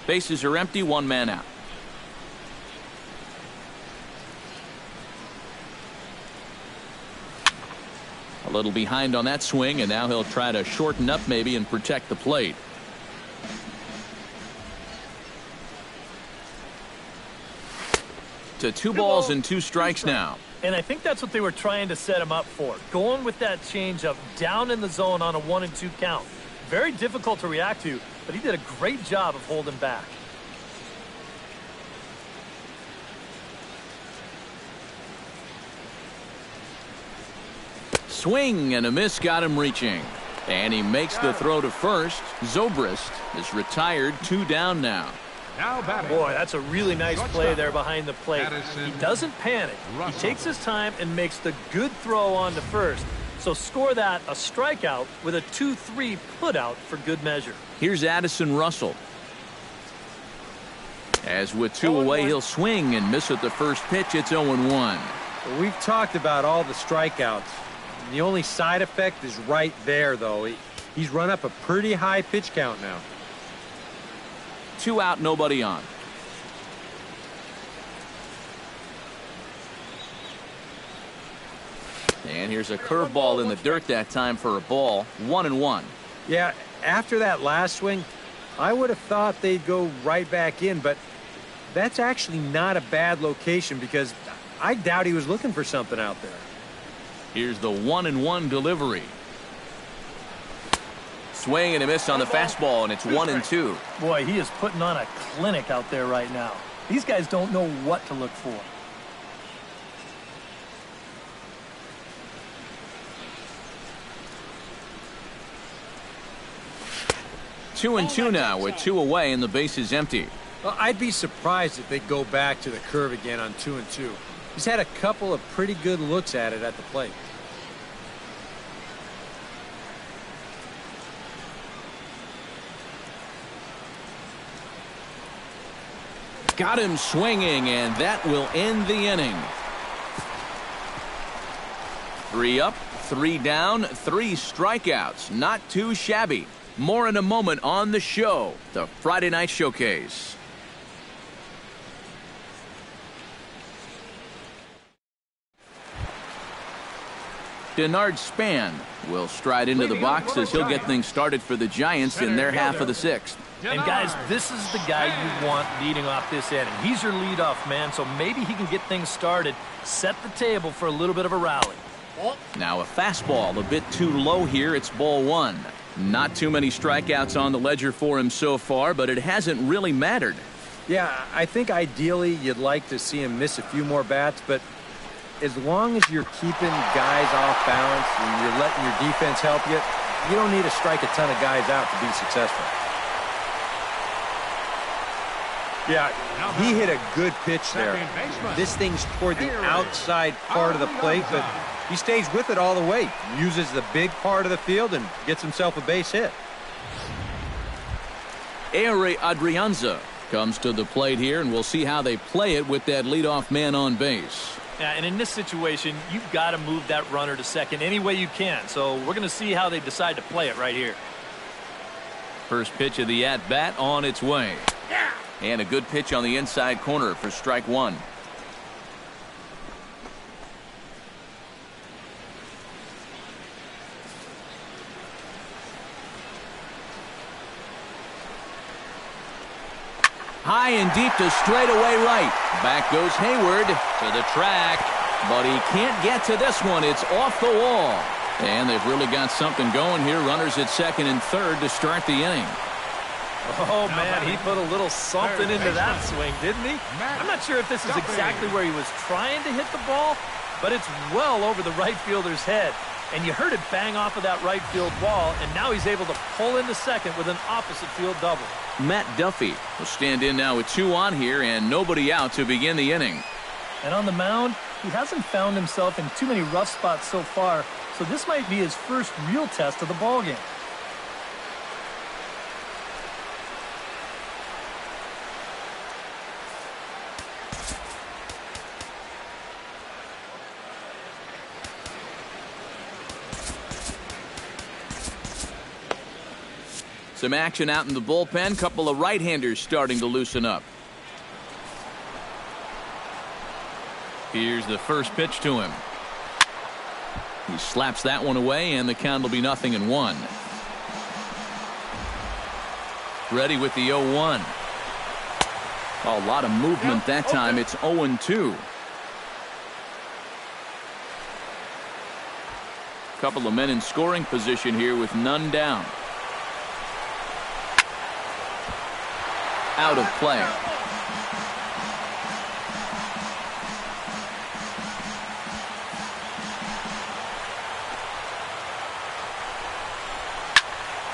Bases are empty, one man out. A little behind on that swing, and now he'll try to shorten up maybe and protect the plate. To 2 balls and 2 strikes now. And I think that's what they were trying to set him up for. Going with that changeup down in the zone on a 1-2 count. Very difficult to react to, but he did a great job of holding back. Swing and a miss got him reaching. And he makes the throw to first. Zobrist is retired, 2 down now. Boy, that's a really nice play there behind the plate. He doesn't panic. He takes his time and makes the good throw on to first. So score that a strikeout with a 2-3 putout for good measure. Here's Addison Russell. As with 2 away, he'll swing and miss at the first pitch. It's 0-1. Well, we've talked about all the strikeouts. The only side effect is right there, though. He's run up a pretty high pitch count now. 2 out, nobody on. And here's a curveball in the dirt that time for a ball. 1-1. Yeah, after that last swing, I would have thought they'd go right back in, but that's actually not a bad location because I doubt he was looking for something out there. Here's the 1-1 delivery. Swing and a miss on the fastball, and it's 1-2. Boy, he is putting on a clinic out there right now. These guys don't know what to look for. Two and 2 now with 2 away and the base is empty. Well, I'd be surprised if they go back to the curve again on 2-2. He's had a couple of pretty good looks at it at the plate. Got him swinging, and that will end the inning. 3 up, 3 down, 3 strikeouts. Not too shabby. More in a moment on the show, the Friday Night Showcase. Denard Span will stride into the box as he'll get things started for the Giants in their half of the 6th. And guys, this is the guy you want leading off this inning. He's your leadoff man, so maybe he can get things started, set the table for a little bit of a rally. Now a fastball a bit too low here. It's ball 1. Not too many strikeouts on the ledger for him so far, but it hasn't really mattered. Yeah, I think ideally you'd like to see him miss a few more bats, but as long as you're keeping guys off balance and you're letting your defense help you, you don't need to strike a ton of guys out to be successful. Yeah, he hit a good pitch there. This thing's toward the outside part of the plate, but he stays with it all the way. Uses the big part of the field and gets himself a base hit. Ehire Adrianza comes to the plate here, and we'll see how they play it with that leadoff man on base. Yeah, and in this situation, you've got to move that runner to second any way you can. So we're going to see how they decide to play it right here. First pitch of the at-bat on its way. And a good pitch on the inside corner for strike 1. High and deep to straightaway right. Back goes Hayward to the track, but he can't get to this one. It's off the wall. And they've really got something going here. Runners at second and third to start the inning. Oh, man, he put a little something into that swing, didn't he? I'm not sure if this is exactly where he was trying to hit the ball, but it's well over the right fielder's head. And you heard it bang off of that right field wall, and now he's able to pull into second with an opposite field double. Matt Duffy will stand in now with 2 on here and nobody out to begin the inning. And on the mound, he hasn't found himself in too many rough spots so far, so this might be his first real test of the ballgame. Some action out in the bullpen. Couple of right-handers starting to loosen up. Here's the first pitch to him. He slaps that one away, and the count will be 0-1. Ready with the 0-1. A lot of movement that time. It's 0-2. Couple of men in scoring position here with none down. Out of play.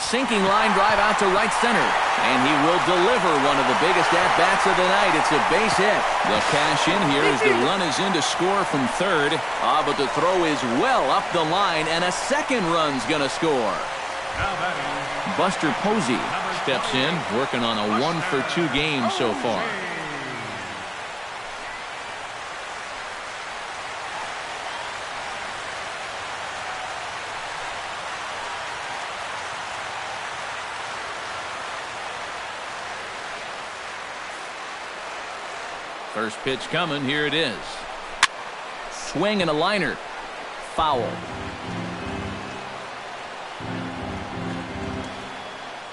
Sinking line drive out to right center. And he will deliver one of the biggest at-bats of the night. It's a base hit. They'll cash in here as the run is in to score from third. But the throw is well up the line, and a second run's going to score. Buster Posey steps in, working on a 1-for-2 game so far. First pitch coming. Here it is. Swing and a liner. Foul.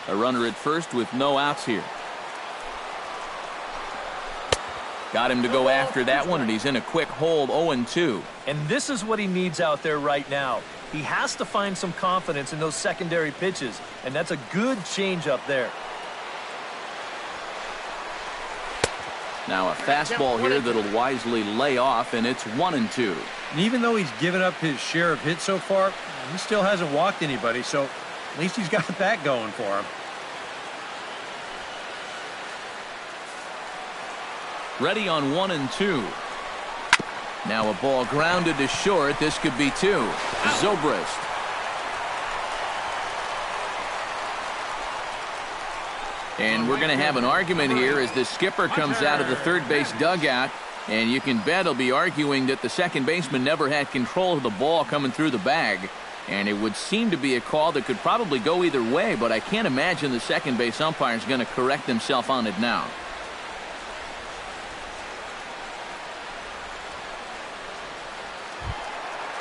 A runner at first with no outs here. Got him to go after that one, and he's in a quick hold. 0-2. And this is what he needs out there right now. He has to find some confidence in those secondary pitches, and that's a good changeup there. Now a fastball here that'll wisely lay off, and it's 1-2. And even though he's given up his share of hits so far, he still hasn't walked anybody, so at least he's got that going for him. Ready on 1-2. Now a ball grounded to short. This could be 2. Zobrist. And we're going to have an argument here as the skipper comes out of the third base dugout. And you can bet he'll be arguing that the second baseman never had control of the ball coming through the bag. And it would seem to be a call that could probably go either way, but I can't imagine the second base umpire is going to correct himself on it now.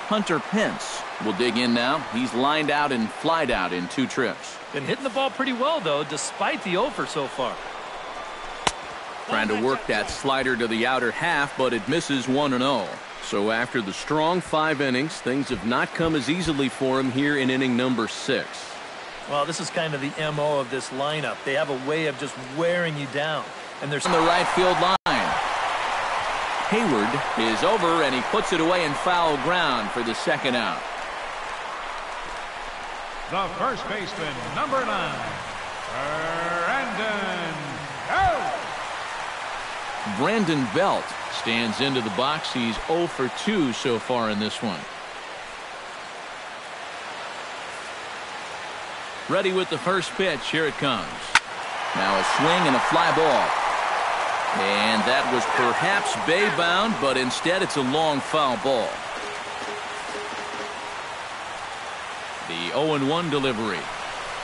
Hunter Pence will dig in now. He's lined out and flied out in 2 trips. Been hitting the ball pretty well, though, despite the offer so far. Trying to work that slider to the outer half, but it misses 1-0. So after the strong 5 innings, things have not come as easily for him here in inning number 6. Well, this is kind of the MO of this lineup. They have a way of just wearing you down. And there's on the right field line. Hayward is over, and he puts it away in foul ground for the second out. The first baseman, number 9, Brandon Belt. Brandon Belt stands into the box. He's 0 for 2 so far in this one. Ready with the first pitch. Here it comes. Now a swing and a fly ball. And that was perhaps bay-bound, but instead it's a long foul ball. The 0-1 delivery.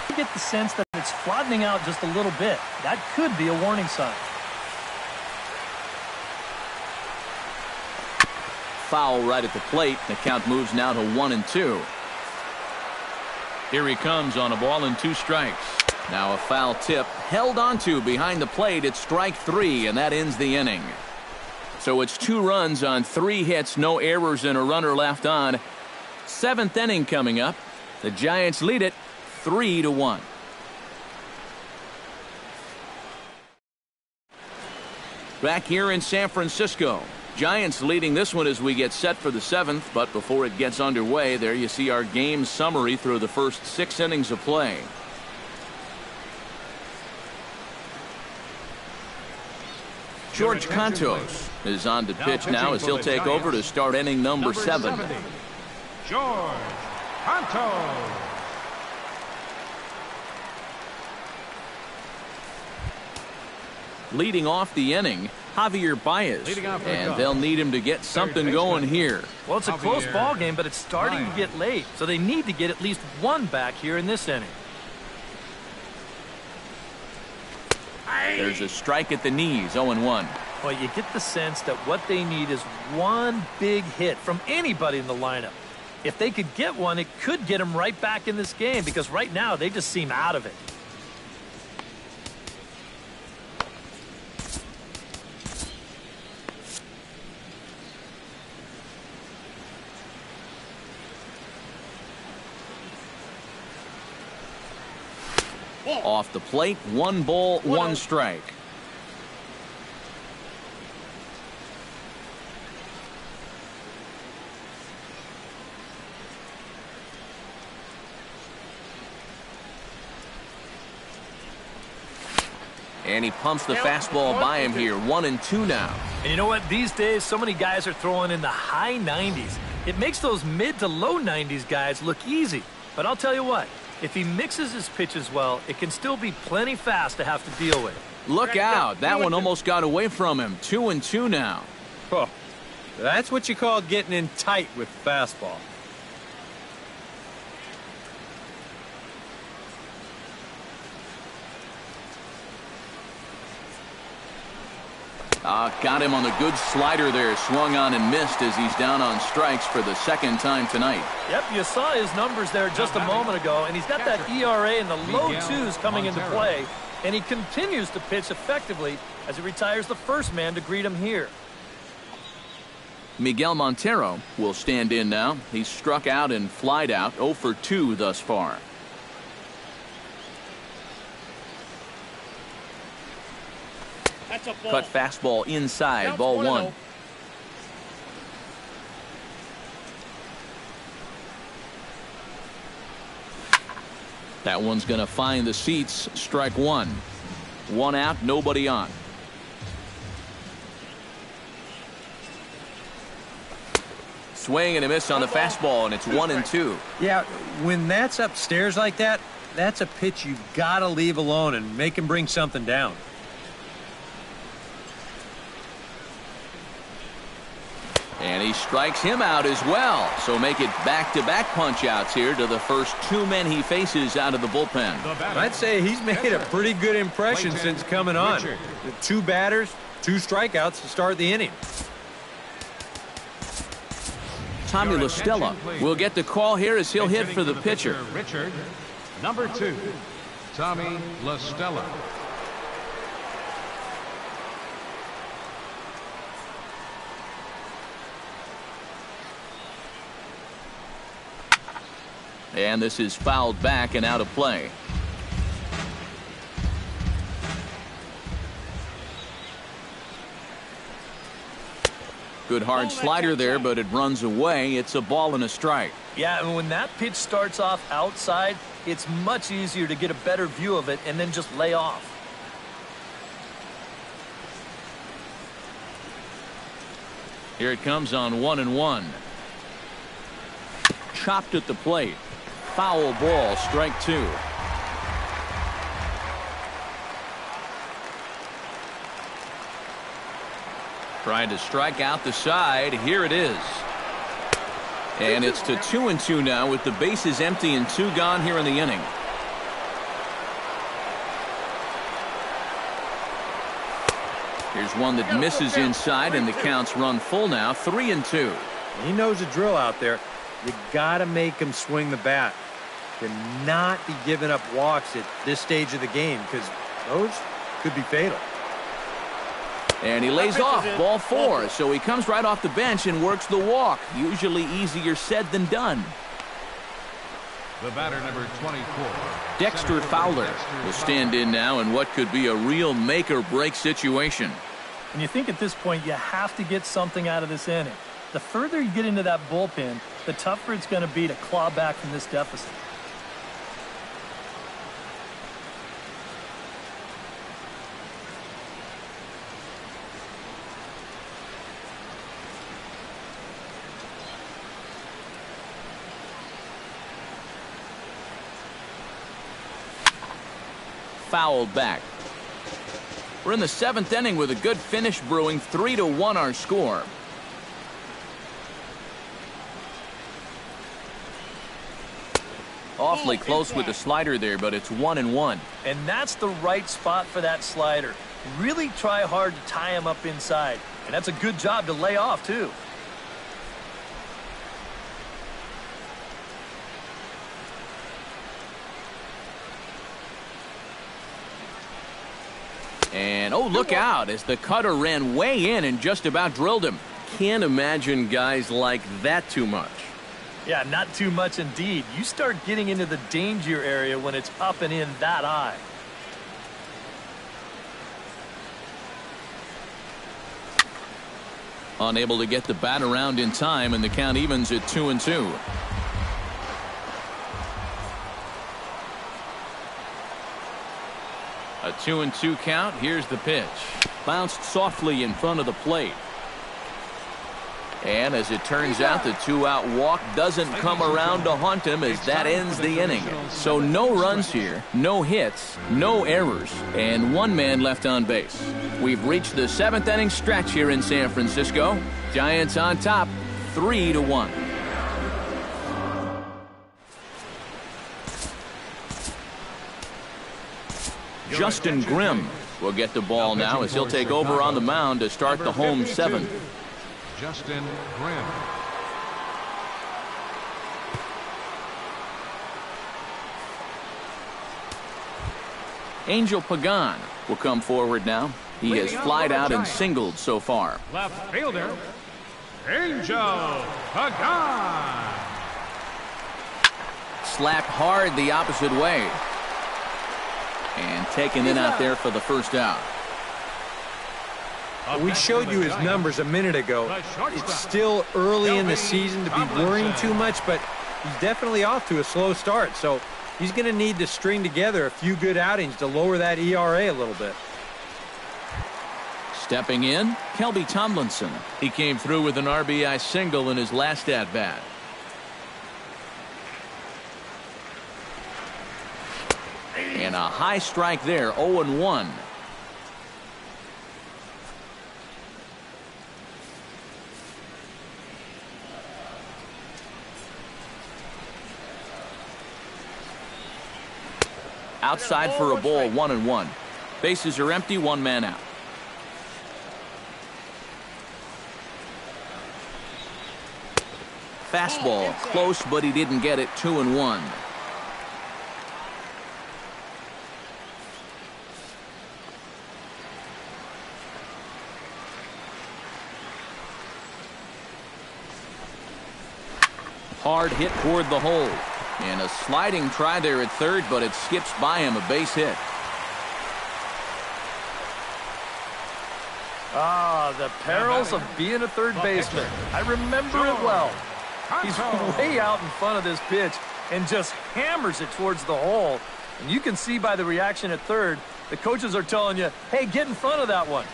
You get the sense that it's flattening out just a little bit. That could be a warning sign. Foul right at the plate. The count moves now to 1-2. Here he comes on a ball and 2 strikes. Now a foul tip held onto behind the plate. It's strike 3, and that ends the inning. So it's 2 runs on 3 hits, no errors, and a runner left on. 7th inning coming up. The Giants lead it 3-1. Back here in San Francisco. Giants leading this one as we get set for the 7th, but before it gets underway, there you see our game summary through the first 6 innings of play. George Cantos is on to pitch now as he'll take over to start inning number 7. George Cantos. Leading off the inning, Javier Baez, and they'll need him to get something going here. Well, it's a close ball game, but it's starting to get late, so they need to get at least 1 back here in this inning. There's a strike at the knees, 0-1. Well, you get the sense that what they need is one big hit from anybody in the lineup. If they could get one, it could get them right back in this game because right now they just seem out of it. Off the plate, 1 ball, 1 strike. And he pumps the fastball by him here. 1-2 now. And you know what? These days, so many guys are throwing in the high 90s. It makes those mid to low 90s guys look easy. But I'll tell you what, if he mixes his pitches well, it can still be plenty fast to have to deal with. Look out. That one almost got away from him. 2-2 now. Oh, that's what you call getting in tight with fastball. Got him on the good slider there. Swung on and missed as he's down on strikes for the 2nd time tonight. Yep, you saw his numbers there just a moment ago, and he's got that ERA in the low 2s coming into play, and he continues to pitch effectively as he retires the first man to greet him here. Miguel Montero will stand in now. He's struck out and flied out, 0 for 2 thus far. Cut fastball inside, ball 1. That one's going to find the seats. Strike 1. 1 out, nobody on. Swing and a miss on the fastball, and it's 1-2. Yeah, when that's upstairs like that, that's a pitch you got to leave alone and make him bring something down. And he strikes him out as well. So make it back-to-back punch-outs here to the first 2 men he faces out of the bullpen. I'd say he's made a pretty good impression since coming on. 2 batters, 2 strikeouts to start the inning. Tommy La Stella will get the call here as he'll hit for the pitcher. Richard, number 2, Tommy La Stella. And this is fouled back and out of play. Good hard slider there, but it runs away. It's a ball and a strike. Yeah, and when that pitch starts off outside, it's much easier to get a better view of it and then just lay off. Here it comes on 1-1. Chopped at the plate. Foul ball, strike 2. Trying to strike out the side. Here it is. And it's to 2-2 now with the bases empty and 2 gone here in the inning. Here's one that misses inside, and the count's run full now. 3-2. He knows the drill out there. You got to make him swing the bat. Cannot be giving up walks at this stage of the game because those could be fatal. And he lays off, ball 4. So he comes right off the bench and works the walk. Usually easier said than done. The batter, number 24. Dexter Fowler will stand in now in what could be a real make-or-break situation. And you think at this point you have to get something out of this inning. The further you get into that bullpen, the tougher it's going to be to claw back from this deficit. Fouled back. We're in the 7th inning with a good finish brewing. 3-1 our score. Awfully close with the slider there, but it's 1-1. And that's the right spot for that slider. really try hard to tie him up inside. And that's a good job to lay off, too. And, oh, look out as the cutter ran way in and just about drilled him. Can't imagine guys like that too much. Yeah, not too much indeed. You start getting into the danger area when it's up and in that high. Unable to get the bat around in time, and the count evens at 2-2. A 2-2 count. Here's the pitch. Bounced softly in front of the plate. And as it turns out, the two-out walk doesn't come around to haunt him as that ends the inning. So no runs here, no hits, no errors, and one man left on base. We've reached the 7th inning stretch here in San Francisco. Giants on top, 3-1. Justin Grimm will get the ball now as he'll take over on the mound to start the home 7th. Justin Grimm. Angel Pagan will come forward now. He has flied out and singled so far. Left fielder, Angel Pagan. Slapped hard the opposite way. And taken in out there for the first out. We showed you his numbers a minute ago. It's still early in the season to be worrying too much, but he's definitely off to a slow start. So he's going to need to string together a few good outings to lower that ERA a little bit. Stepping in, Kelby Tomlinson. He came through with an RBI single in his last at-bat. And a high strike there, 0-1. Outside for a ball, 1-1. Bases are empty, one man out. Fastball, close, but he didn't get it, 2-1. Hard hit toward the hole. And a sliding try there at third, but it skips by him, a base hit. Ah, the perils of being a third baseman. I remember it well. He's way out in front of this pitch and just hammers it towards the hole. And you can see by the reaction at third, the coaches are telling you, hey, get in front of that one.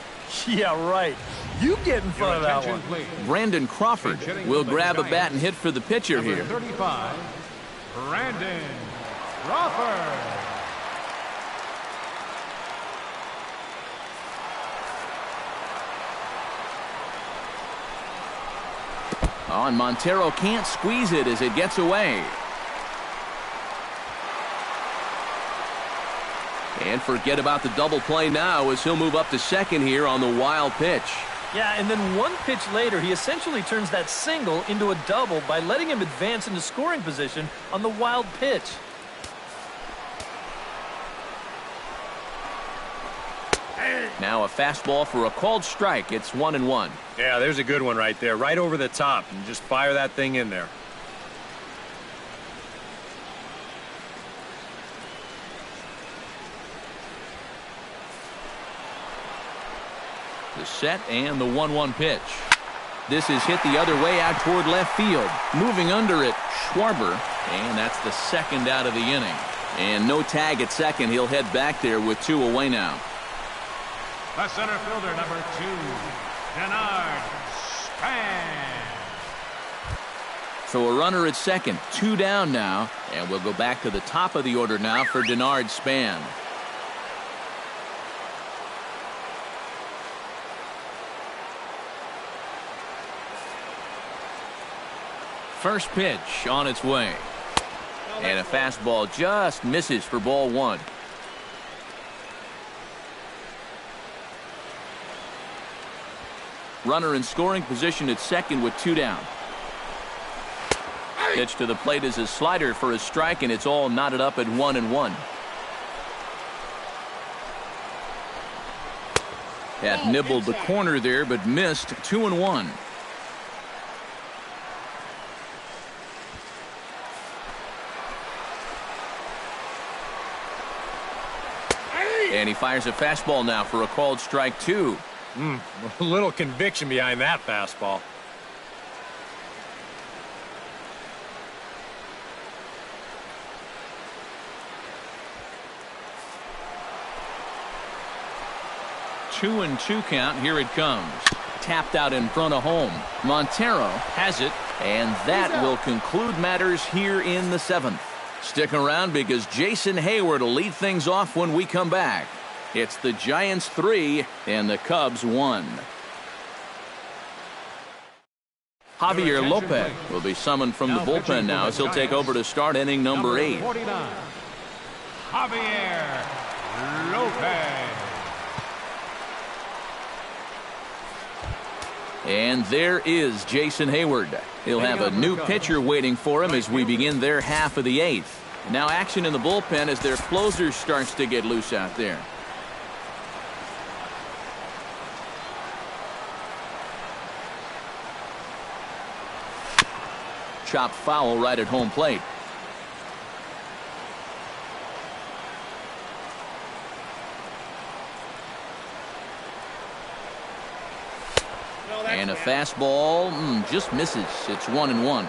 Yeah, right. You get in front of that one. Brandon Crawford will grab a bat and hit for the pitcher here. 35, Brandon Crawford. Oh, and Montero can't squeeze it as it gets away. And forget about the double play now as he'll move up to second here on the wild pitch. Yeah, and then one pitch later, he essentially turns that single into a double by letting him advance into scoring position on the wild pitch. Now a fastball for a called strike. It's 1-1. Yeah, there's a good one right there, right over the top, and just fire that thing in there. The set and the 1-1 pitch. This is hit the other way out toward left field. Moving under it, Schwarber, and that's the second out of the inning. And no tag at second. He'll head back there with two away now. The center fielder, number 2, Denard Span. So a runner at second, two down now, and we'll go back to the top of the order now for Denard Span. First pitch on its way. And a fastball just misses for ball one. Runner in scoring position at second with 2 down. Pitch to the plate is a slider for a strike, and it's all knotted up at 1-1. Had nibbled the corner there, but missed. 2-1. And he fires a fastball now for a called strike 2. A little conviction behind that fastball. Two and 2 count. Here it comes. Tapped out in front of home. Montero has it, and that will conclude matters here in the 7th. Stick around because Jason Hayward will lead things off when we come back. It's the Giants 3 and the Cubs 1. Javier Lopez will be summoned from the bullpen now as he'll take over to start inning number 8. 49, Javier Lopez. And there is Jason Hayward. He'll have a new pitcher waiting for him as we begin their half of the 8th. Now action in the bullpen as their closer starts to get loose out there. Chopped foul right at home plate. And a fastball just misses. It's 1-1.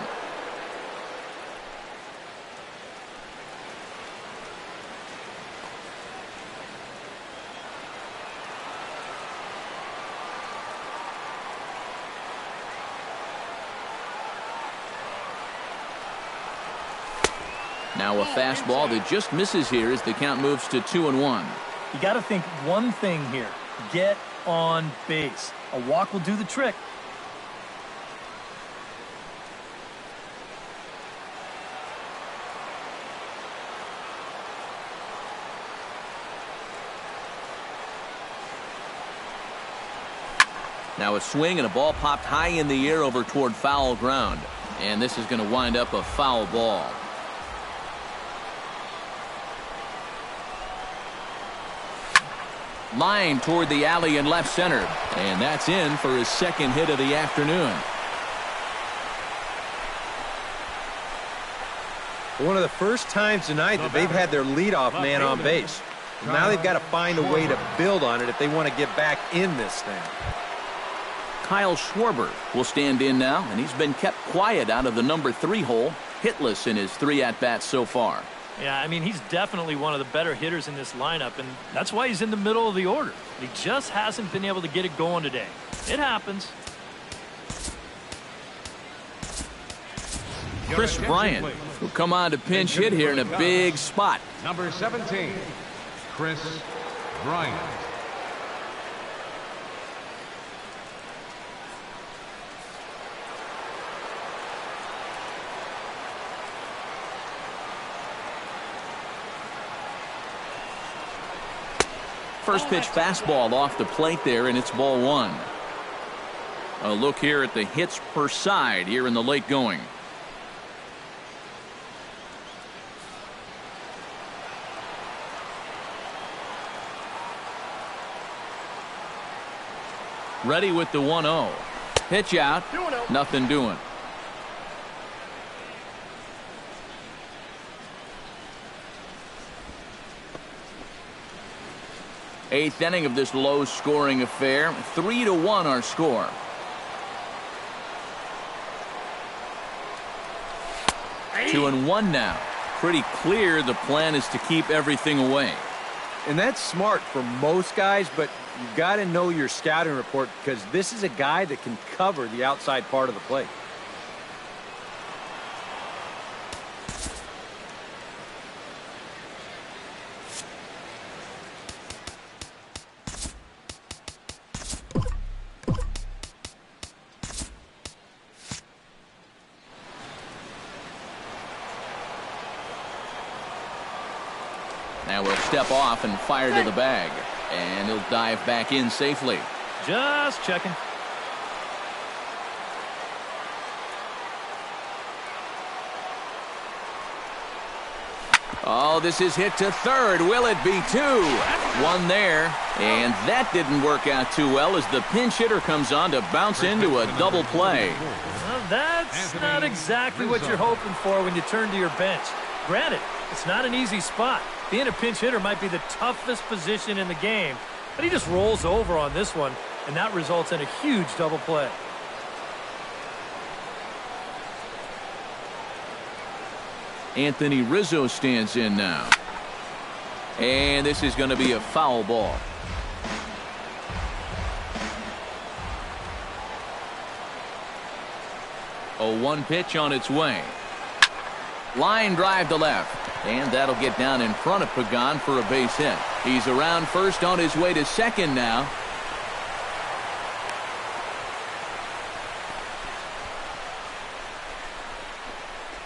Now a fastball that just misses here as the count moves to 2-1. You got to think one thing here. Get on base. A walk will do the trick. Now a swing and a ball popped high in the air over toward foul ground. And this is going to wind up a foul ball. Line toward the alley in left center. And that's in for his second hit of the afternoon. One of the first times tonight that they've had their leadoff man on base. Now they've got to find a way to build on it if they want to get back in this thing. Kyle Schwarber will stand in now, and he's been kept quiet out of the number 3 hole, hitless in his 3 at-bats so far. Yeah, I mean, he's definitely one of the better hitters in this lineup, and that's why he's in the middle of the order. He just hasn't been able to get it going today. It happens. Chris Bryant will come on to pinch hit here in a big spot. Number 17, Chris Bryant. First pitch fastball off the plate there, and it's ball 1. A look here at the hits per side here in the late going. Ready with the 1-0. Pitch out. Nothing doing. Eighth inning of this low-scoring affair. 3-1 our score. Hey. 2-1 now. Pretty clear the plan is to keep everything away. And that's smart for most guys, but you've got to know your scouting report because this is a guy that can cover the outside part of the plate. Now we'll step off and fire to the bag. And he'll dive back in safely. Just checking. Oh, this is hit to third. Will it be two? One there. And that didn't work out too well as the pinch hitter comes on to bounce into a double play. Well, that's not exactly what you're hoping for when you turn to your bench. Granted, it's not an easy spot. Being a pinch hitter might be the toughest position in the game, but he just rolls over on this one, and that results in a huge double play. Anthony Rizzo stands in now. And this is going to be a foul ball. A 1 pitch on its way. Line drive to left. And that'll get down in front of Pagan for a base hit. He's around first on his way to second now.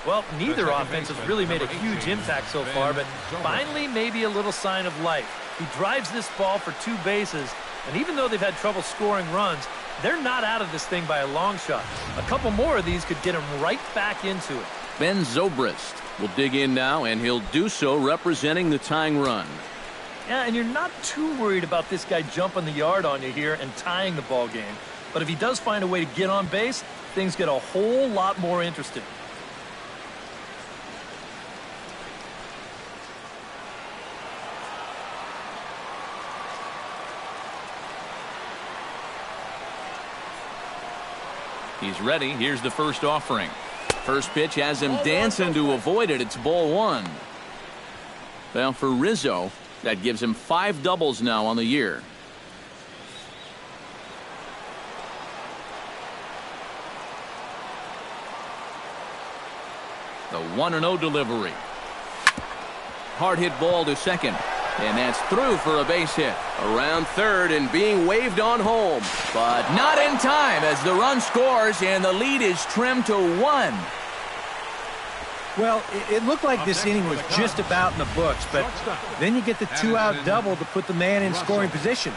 Well, neither offense has really made a huge impact so far, but finally maybe a little sign of life. He drives this ball for 2 bases, and even though they've had trouble scoring runs, they're not out of this thing by a long shot. A couple more of these could get him right back into it. Ben Zobrist will dig in now, and he'll do so representing the tying run. Yeah, and you're not too worried about this guy jumping the yard on you here and tying the ball game. But if he does find a way to get on base, things get a whole lot more interesting. He's ready. Here's the first offering. First pitch has him dancing to avoid it. It's ball 1. Well, for Rizzo, that gives him 5 doubles now on the year. The 1-0 delivery. Hard hit ball to second. And that's through for a base hit. Around third and being waved on home. But not in time as the run scores and the lead is trimmed to 1. Well, it looked like this inning was just about in the books, but then you get the 2-out double to put the man in scoring position.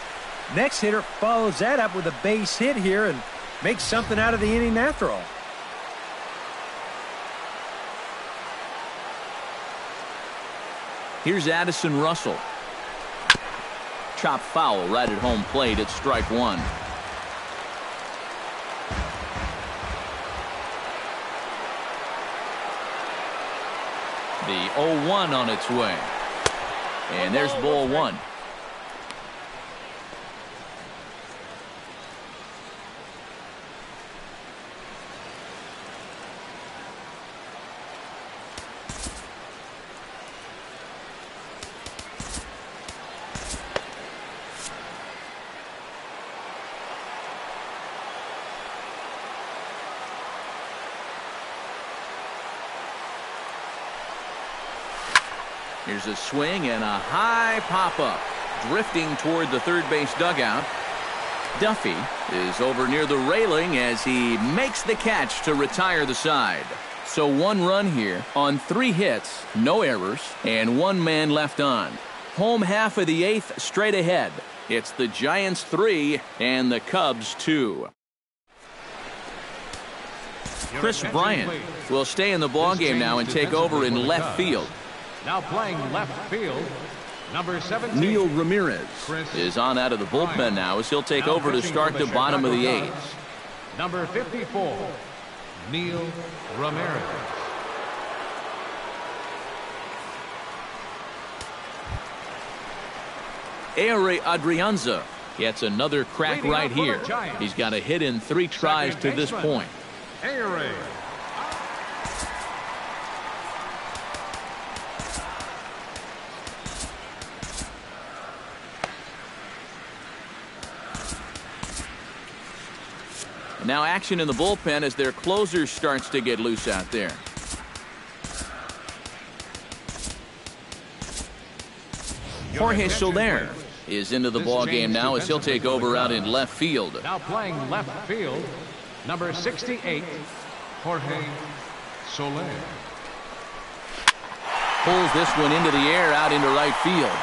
Next hitter follows that up with a base hit here and makes something out of the inning after all. Here's Addison Russell. Chop foul right at home plate at strike 1. The 0-1 on its way. And there's ball 1. Here's a swing and a high pop-up. Drifting toward the third base dugout. Duffy is over near the railing as he makes the catch to retire the side. So 1 run here on 3 hits, no errors, and 1 man left on. Home half of the 8th straight ahead. It's the Giants 3 and the Cubs 2. Chris Bryant will stay in the ballgame now and take over in left field. Now playing left field, number 17. Neil Ramirez is on out of the bullpen now as he'll take over to start the bottom of the 8th. Number 54, Neil Ramirez. Ehire Adrianza gets another crack right here. He's got a hit in 3 tries to this point. Ehire. Now action in the bullpen as their closer starts to get loose out there. Jorge Soler is into the ball game now as he'll take over out in left field. Now playing left field, number 68, Jorge Soler. Pulls this one into the air out into right field.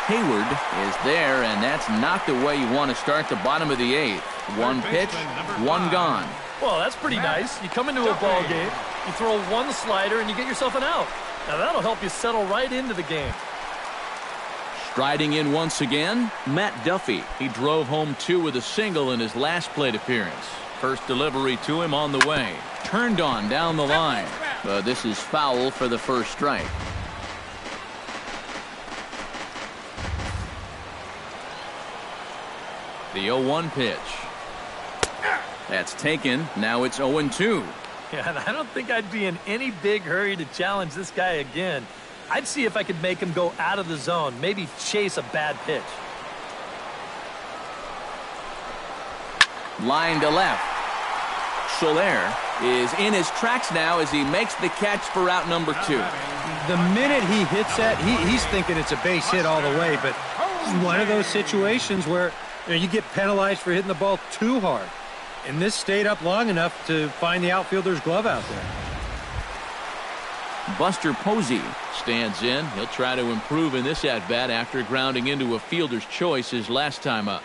Hayward is there, and that's not the way you want to start the bottom of the 8th. 1 pitch, 1 gone. Well, that's pretty nice. You come into a ball game, you throw 1 slider, and you get yourself an out. Now that'll help you settle right into the game. Striding in once again, Matt Duffy. He drove home 2 with a single in his last plate appearance. First delivery to him on the way. Turned on down the line. But this is foul for the first strike. The 0-1 pitch. That's taken. Now it's 0-2. Yeah, and I don't think I'd be in any big hurry to challenge this guy again. I'd see if I could make him go out of the zone, maybe chase a bad pitch. Line to left. Soler is in his tracks now as he makes the catch for out number 2. The minute he hits that, he's thinking it's a base hit all the way, but it's one of those situations where you get penalized for hitting the ball too hard. And this stayed up long enough to find the outfielder's glove out there. Buster Posey stands in. He'll try to improve in this at-bat after grounding into a fielder's choice his last time up.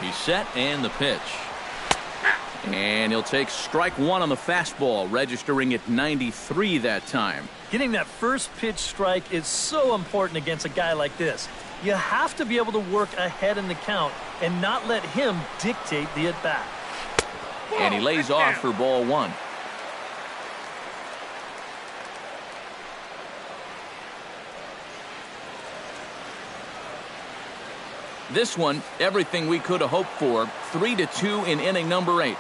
He's set and the pitch. And he'll take strike 1 on the fastball, registering at 93 that time. Getting that first pitch strike is so important against a guy like this. You have to be able to work ahead in the count and not let him dictate the at-bat. And he lays off for ball 1. This one, everything we could have hoped for. 3-2 in inning number 8.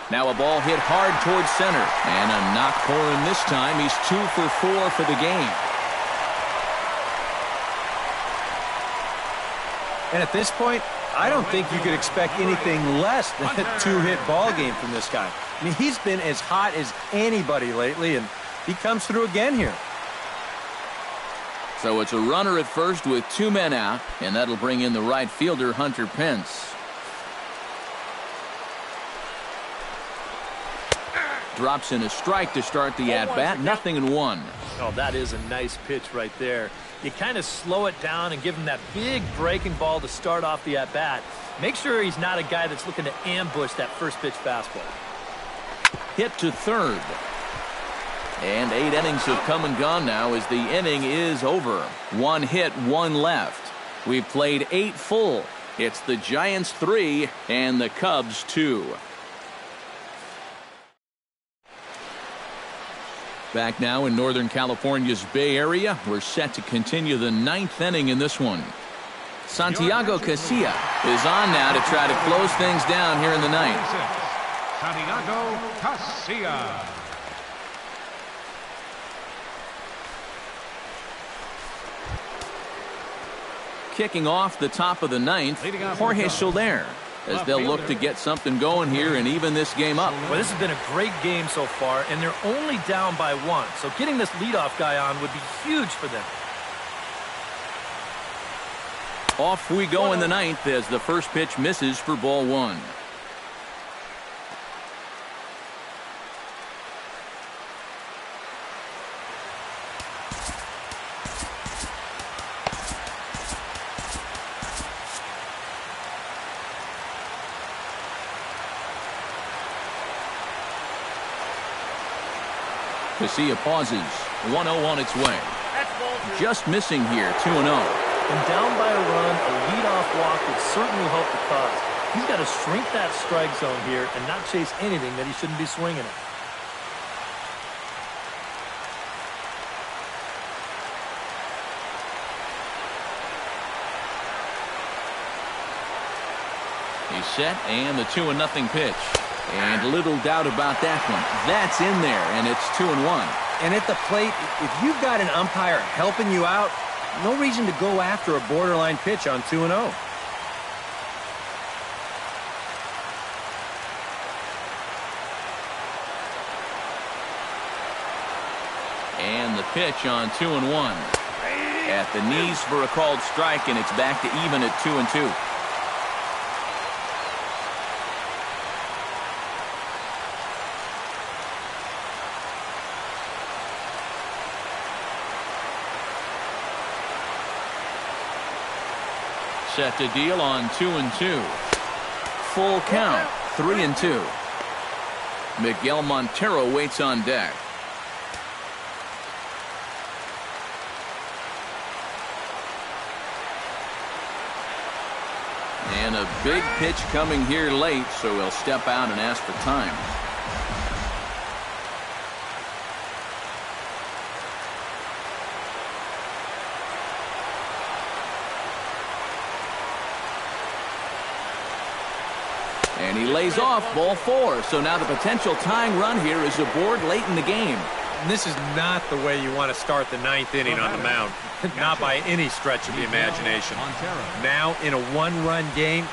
Now a ball hit hard towards center. And a knock for him this time. He's 2 for 4 for the game. And at this point, I don't think you could expect anything less than a 2-hit ball game from this guy. I mean, he's been as hot as anybody lately, and he comes through again here. So it's a runner at first with 2 men out, and that'll bring in the right fielder, Hunter Pence. Drops in a strike to start the at-bat. 0-1. Oh, that is a nice pitch right there. You kind of slow it down and give him that big breaking ball to start off the at-bat. Make sure he's not a guy that's looking to ambush that first pitch fastball. Hit to third. And 8 innings have come and gone now as the inning is over. 1 hit, 1 left. We've played 8 full. It's the Giants 3 and the Cubs 2. Back now in Northern California's Bay Area, we're set to continue the 9th inning in this one. Santiago Casilla is on now to try to close things down here in the 9th. Santiago Casilla. Kicking off the top of the 9th, Jorge Soler, as they'll look to get something going here and even this game up. Well, this has been a great game so far, and they're only down by 1. So getting this leadoff guy on would be huge for them. Off we go in the 9th as the first pitch misses for ball 1. Casilla pauses. 1-0 on its way. Just missing here. 2-0. And down by a run, a leadoff walk would certainly help the cause. He's got to shrink that strike zone here and not chase anything that he shouldn't be swinging at. He's set, and the 2-0 pitch. And little doubt about that one. That's in there, and it's 2-1. And at the plate, if you've got an umpire helping you out, no reason to go after a borderline pitch on 2-0. And the pitch on 2-1. At the knees for a called strike, and it's back to even at 2-2. Set to deal on 2-2. Full count, 3-2. Miguel Montero waits on deck. And a big pitch coming here late, so he'll step out and ask for time. And he lays off, ball 4. So now the potential tying run here is aboard late in the game. And this is not the way you want to start the 9th inning on the mound. Not by any stretch of the imagination. Now in a one-run game,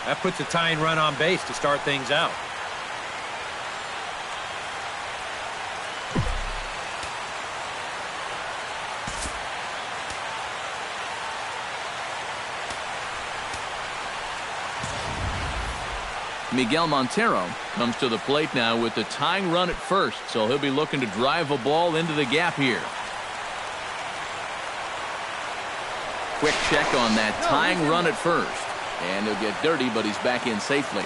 that puts a tying run on base to start things out. Miguel Montero comes to the plate now with the tying run at first, so he'll be looking to drive a ball into the gap here. Quick check on that tying run at first, and he'll get dirty, but he's back in safely.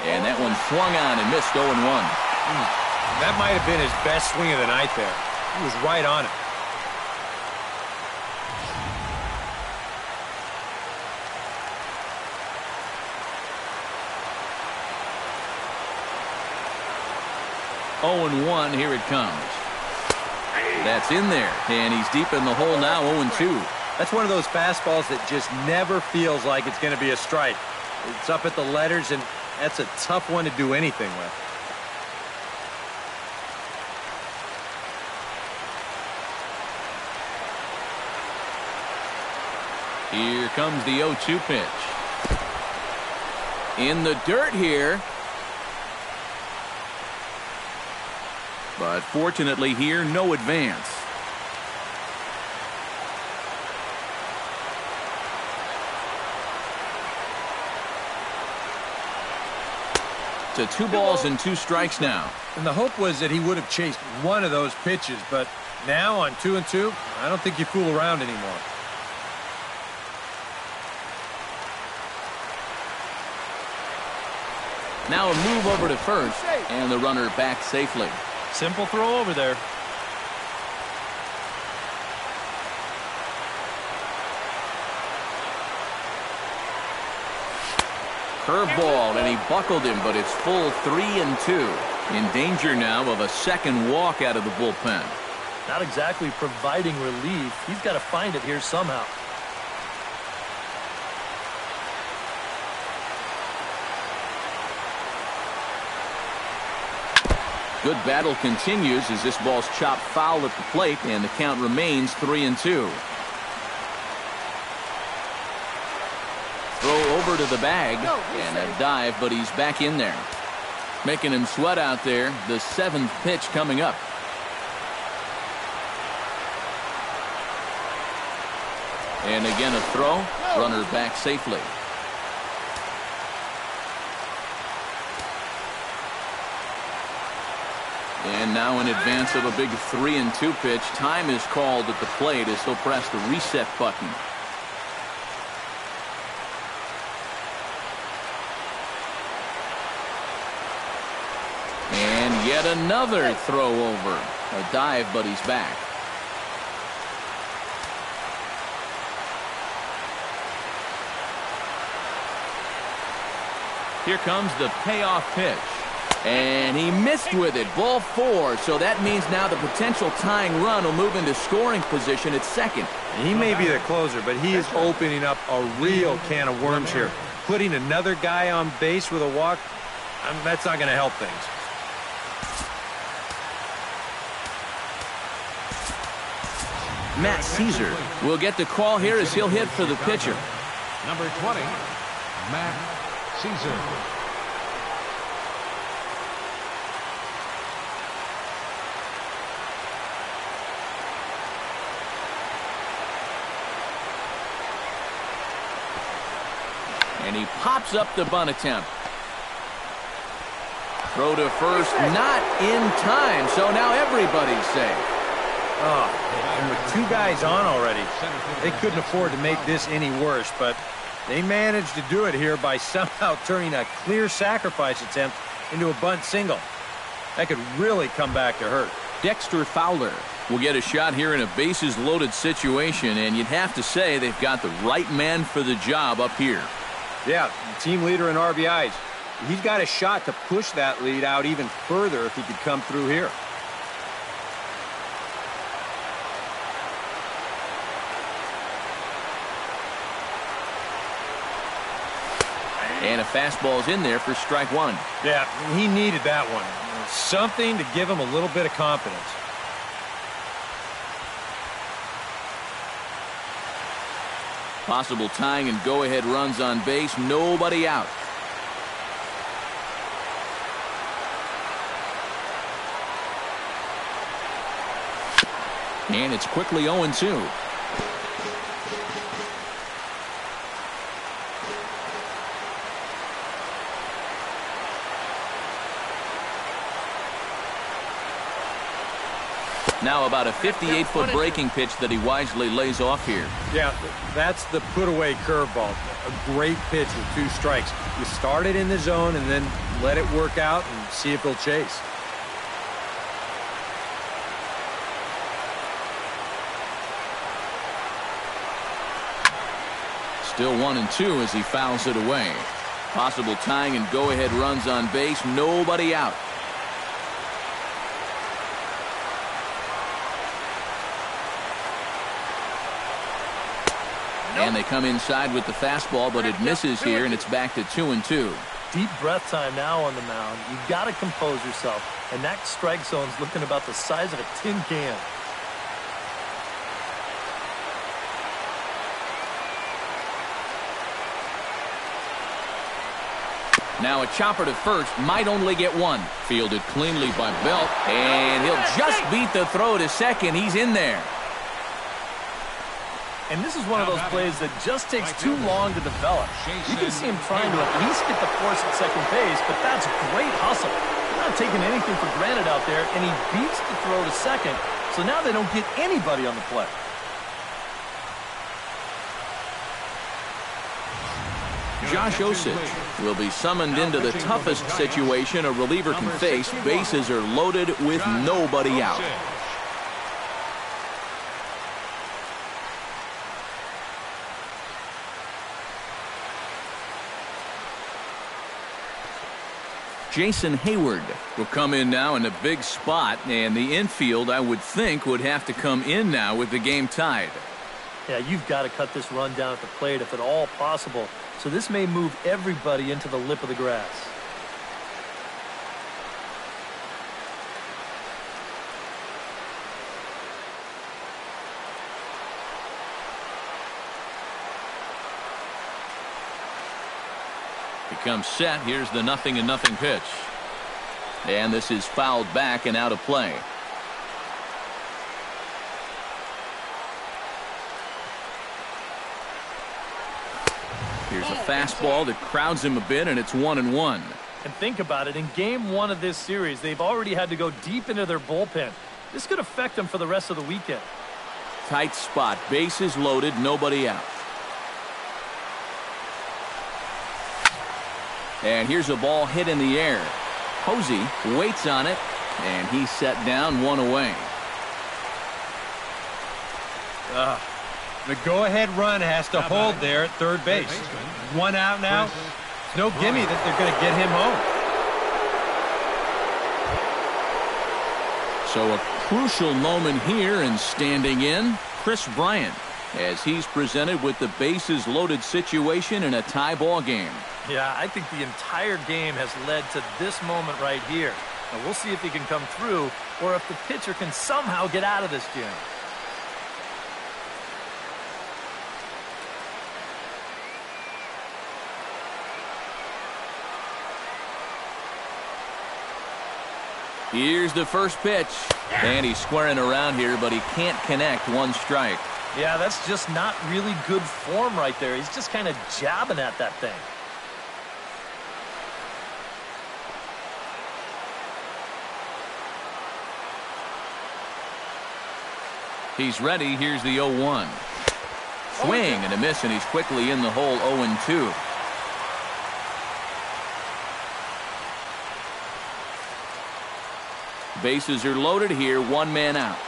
And that one swung on and missed 0-1. That might have been his best swing of the night there. He was right on it. Oh, 0-1, here it comes. That's in there, and he's deep in the hole now, 0-2. That's one of those fastballs that just never feels like it's going to be a strike. It's up at the letters, and that's a tough one to do anything with. Here comes the 0-2 pitch. In the dirt here. But fortunately here, no advance. To 2 balls and 2 strikes now. And the hope was that he would have chased one of those pitches, but now on 2-2, I don't think you fool around anymore. Now a move over to first, and the runner back safely. Simple throw over there. Curveball, and he buckled him, but it's full 3-2. In danger now of a second walk out of the bullpen. Not exactly providing relief. He's got to find it here somehow. Good battle continues as this ball's chopped foul at the plate, and the count remains 3-2. Throw over to the bag, and a dive, but he's back in there. Making him sweat out there. The 7th pitch coming up. And again a throw. Runner back safely. And now in advance of a big 3-2 pitch, time is called at the plate as he'll press the reset button. And yet another throw over. A dive, but he's back. Here comes the payoff pitch. And he missed with it. Ball 4. So that means now the potential tying run will move into scoring position at second. And he may be the closer, but he is opening up a real can of worms here. Putting another guy on base with a walk, that's not going to help things. Matt Caesar will get the call here as he'll hit for the pitcher. Number 20, Matt Caesar. And he pops up the bunt attempt. Throw to first, not in time, so now everybody's safe. Oh, and with two guys on already, they couldn't afford to make this any worse, but they managed to do it here by somehow turning a clear sacrifice attempt into a bunt single. That could really come back to hurt. Dexter Fowler will get a shot here in a bases-loaded situation, and you'd have to say they've got the right man for the job up here. Yeah, team leader in RBIs. He's got a shot to push that lead out even further if he could come through here. And a fastball's in there for strike one. Yeah, he needed that one. Something to give him a little bit of confidence. Possible tying and go-ahead runs on base. Nobody out. And it's quickly 0-2. Now about a 58-foot breaking pitch that he wisely lays off here. Yeah, that's the put-away curveball. A great pitch with two strikes. You start it in the zone and then let it work out and see if he'll chase. Still 1-2 as he fouls it away. Possible tying and go-ahead runs on base. Nobody out. And they come inside with the fastball, but it misses here, and it's back to 2-2. Deep breath time now on the mound. You've got to compose yourself. And that strike zone's looking about the size of a tin can. Now a chopper to first, might only get one. Fielded cleanly by Belt, and he'll just beat the throw to second. He's in there. And this is one of those plays that just takes too long to develop. You can see him trying to at least get the force at second base, but that's great hustle. He's not taking anything for granted out there, and he beats the throw to second, so now they don't get anybody on the play. Josh Osich will be summoned into the toughest situation a reliever can face. Bases are loaded with nobody out. Jason Hayward will come in now in a big spot, and the infield, I would think, would have to come in now with the game tied. Yeah, you've got to cut this run down at the plate if at all possible. So this may move everybody into the lip of the grass. Comes set. Here's the 0-0 pitch. And this is fouled back and out of play. Here's a fastball that crowds him a bit, and it's 1-1. And think about it. In game one of this series, they've already had to go deep into their bullpen. This could affect them for the rest of the weekend. Tight spot. Bases loaded. Nobody out. And here's a ball hit in the air. Posey waits on it, and he's set down, one away. The go-ahead run has to hold there at third base. One out now. It's no gimme that they're going to get him home. So a crucial moment here, and standing in, Chris Bryant, as he's presented with the bases-loaded situation in a tie ball game. Yeah, I think the entire game has led to this moment right here. Now we'll see if he can come through or if the pitcher can somehow get out of this jam. Here's the first pitch. And he's squaring around here, but he can't connect. One strike. Yeah, that's just not really good form right there. He's just kind of jabbing at that thing. He's ready. Here's the 0-1. Swing and a miss, and he's quickly in the hole. 0-2. Bases are loaded here. One man out.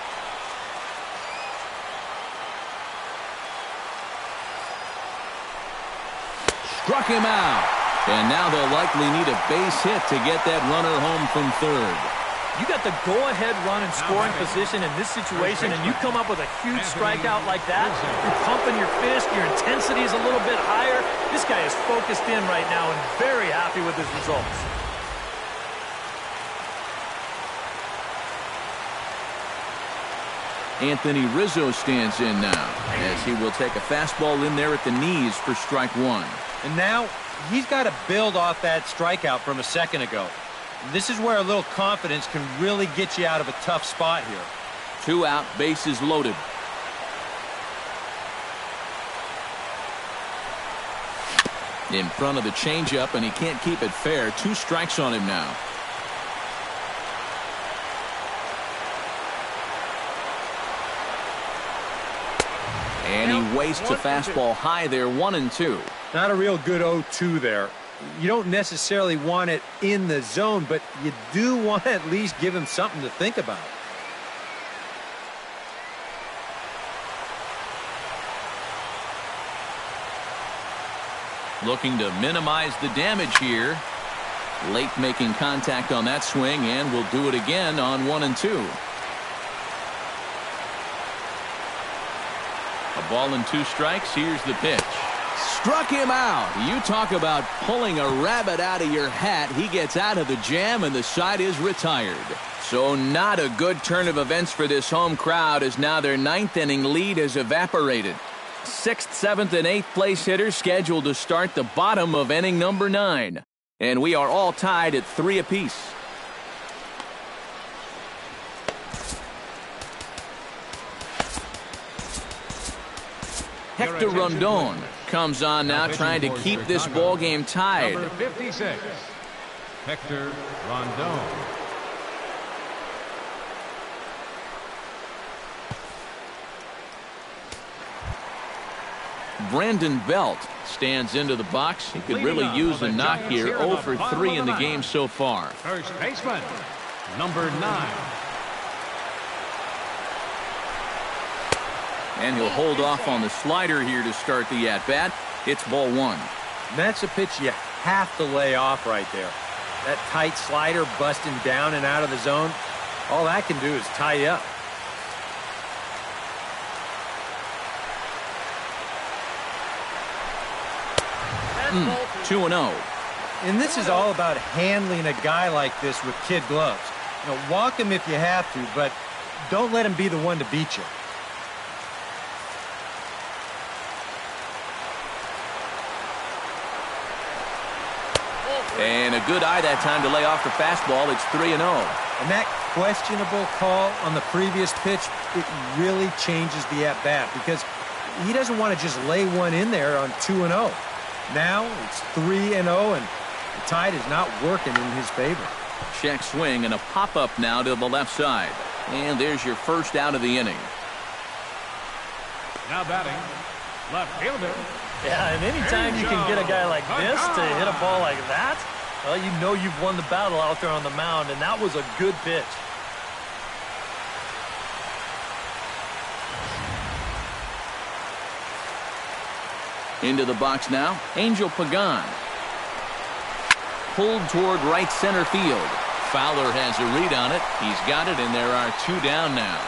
Struck him out. And now they'll likely need a base hit to get that runner home from third. You got the go-ahead run in scoring position in this situation, and you come up with a huge strikeout like that. You're pumping your fist. Your intensity is a little bit higher. This guy is focused in right now and very happy with his results. Anthony Rizzo stands in now as he will take a fastball in there at the knees for strike one. And now he's got to build off that strikeout from a second ago. This is where a little confidence can really get you out of a tough spot here. 2 out, bases loaded. In front of the changeup, and he can't keep it fair. 2 strikes on him now. And he wastes a fastball high there. 1-2. Not a real good 0-2 there. You don't necessarily want it in the zone, but you do want to at least give him something to think about. Looking to minimize the damage here. Late making contact on that swing, and will do it again on 1-2. A ball and 2 strikes. Here's the pitch. Struck him out. You talk about pulling a rabbit out of your hat. He gets out of the jam, and the side is retired. So not a good turn of events for this home crowd, as now their 9th inning lead has evaporated. 6th, 7th, and 8th place hitters scheduled to start the bottom of inning number 9. And we are all tied at 3 apiece. Hector Rondon comes on now, trying to keep this ball game tied. Number 56, Hector Rondon. Brandon Belt stands into the box. He could really use a knock here. 0 for 3 in the game so far. First baseman, number 9. And he'll hold off on the slider here to start the at-bat. It's ball 1. That's a pitch you have to lay off right there. That tight slider busting down and out of the zone, all that can do is tie you up. Mm, 2-0. And this is all about handling a guy like this with kid gloves. You know, walk him if you have to, but don't let him be the one to beat you. And a good eye that time to lay off the fastball. It's 3-0. And that questionable call on the previous pitch, it really changes the at-bat because he doesn't want to just lay one in there on 2-0. Now it's 3-0, and the tide is not working in his favor. Check swing and a pop-up now to the left side. And there's your first out of the inning. Now batting, left fielder. Yeah, and anytime you can get a guy like this to hit a ball like that, well, you know you've won the battle out there on the mound, and that was a good pitch. Into the box now, Angel Pagan. Pulled toward right center field. Fowler has a read on it. He's got it, and there are 2 down now.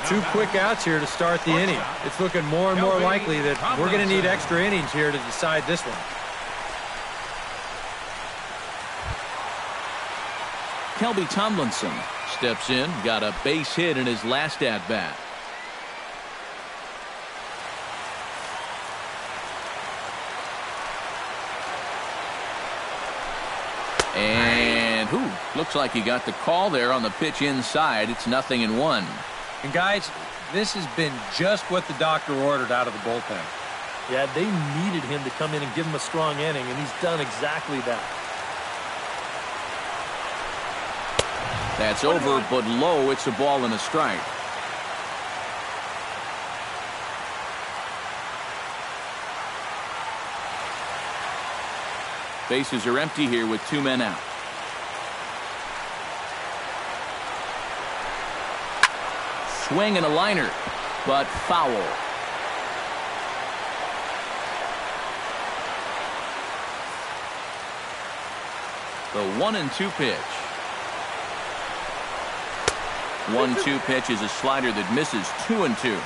2 quick outs here to start the inning. It's looking more and more likely that we're going to need extra innings here to decide this one. Kelby Tomlinson steps in, got a base hit in his last at-bat. And looks like he got the call there on the pitch inside. It's 0-1. And guys, this has been just what the doctor ordered out of the bullpen. Yeah, they needed him to come in and give him a strong inning, and he's done exactly that. That's over, but low. It's a ball and a strike. Bases are empty here with 2 men out. Swing and a liner, but foul. The 1-2 pitch. 1-2 pitch is a slider that misses 2-2.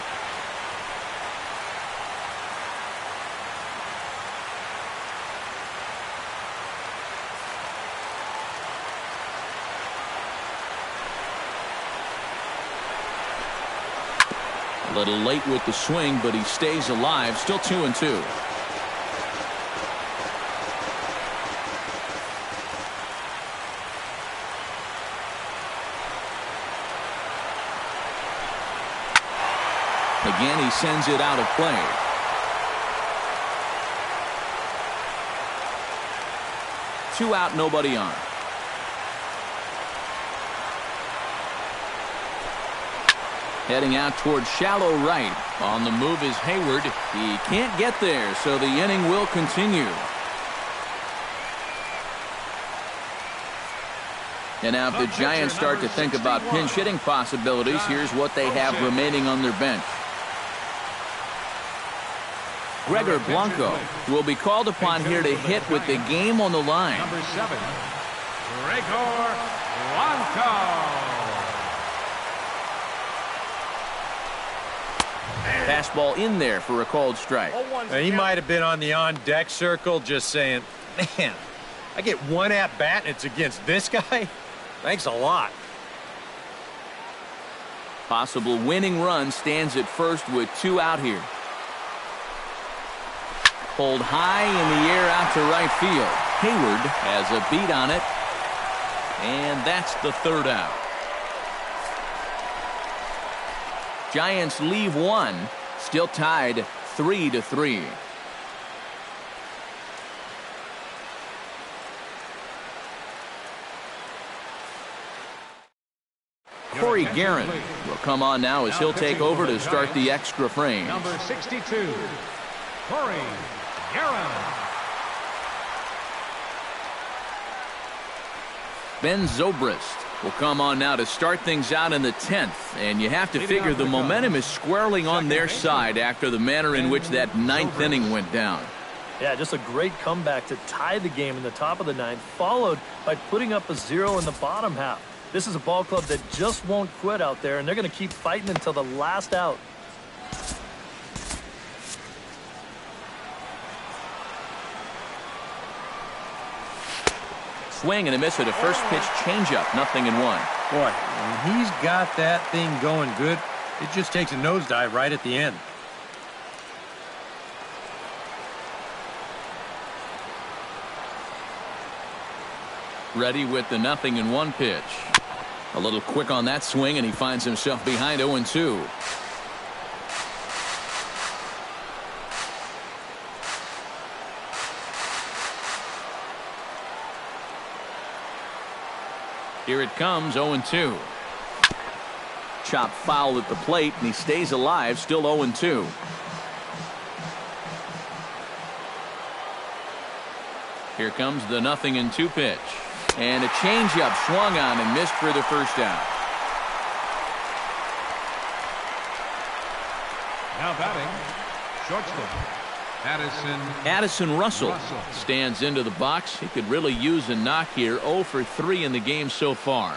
A little late with the swing, but he stays alive. Still 2-2. Again, he sends it out of play. Two out, nobody on. Heading out towards shallow right. On the move is Hayward. He can't get there, so the inning will continue. And now if the Giants start to think about pinch hitting possibilities, here's what they have remaining on their bench. Gregor Blanco will be called upon here to hit with the game on the line. Number 7, Gregor Blanco. Fastball in there for a called strike. He might have been on the on-deck circle just saying, man, I get one at-bat and it's against this guy? Thanks a lot. Possible winning run stands at first with 2 out here. Pulled high in the air out to right field. Hayward has a beat on it. And that's the 3rd out. Giants leave 1. Still tied 3-3. Corey Guerin will come on now as he'll take over to start the extra frame. Number 62, Corey Guerin. Ben Zobrist will come on now to start things out in the 10th. And you have to figure the momentum is squarely on their side after the manner in which that 9th inning went down. Yeah, just a great comeback to tie the game in the top of the 9th, followed by putting up a 0 in the bottom half. This is a ball club that just won't quit out there, and they're going to keep fighting until the last out. Swing and a miss at a first pitch changeup, 0-1. Boy, when he's got that thing going good, it just takes a nosedive right at the end. Ready with the 0-1 pitch. A little quick on that swing, and he finds himself behind 0-2. Here it comes, 0-2. Chop foul at the plate, and he stays alive, still 0-2. Here comes the 0-2 pitch. And a changeup swung on and missed for the first out. Now batting, shortstop, Addison Russell stands into the box. He could really use a knock here. 0 for 3 in the game so far.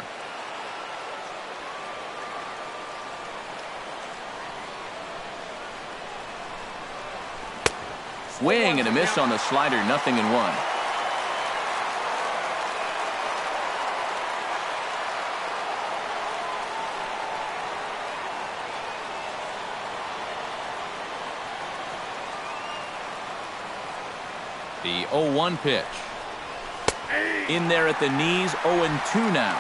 Swing and a miss on the slider, 0-1. The 0-1 pitch. In there at the knees, 0-2 now.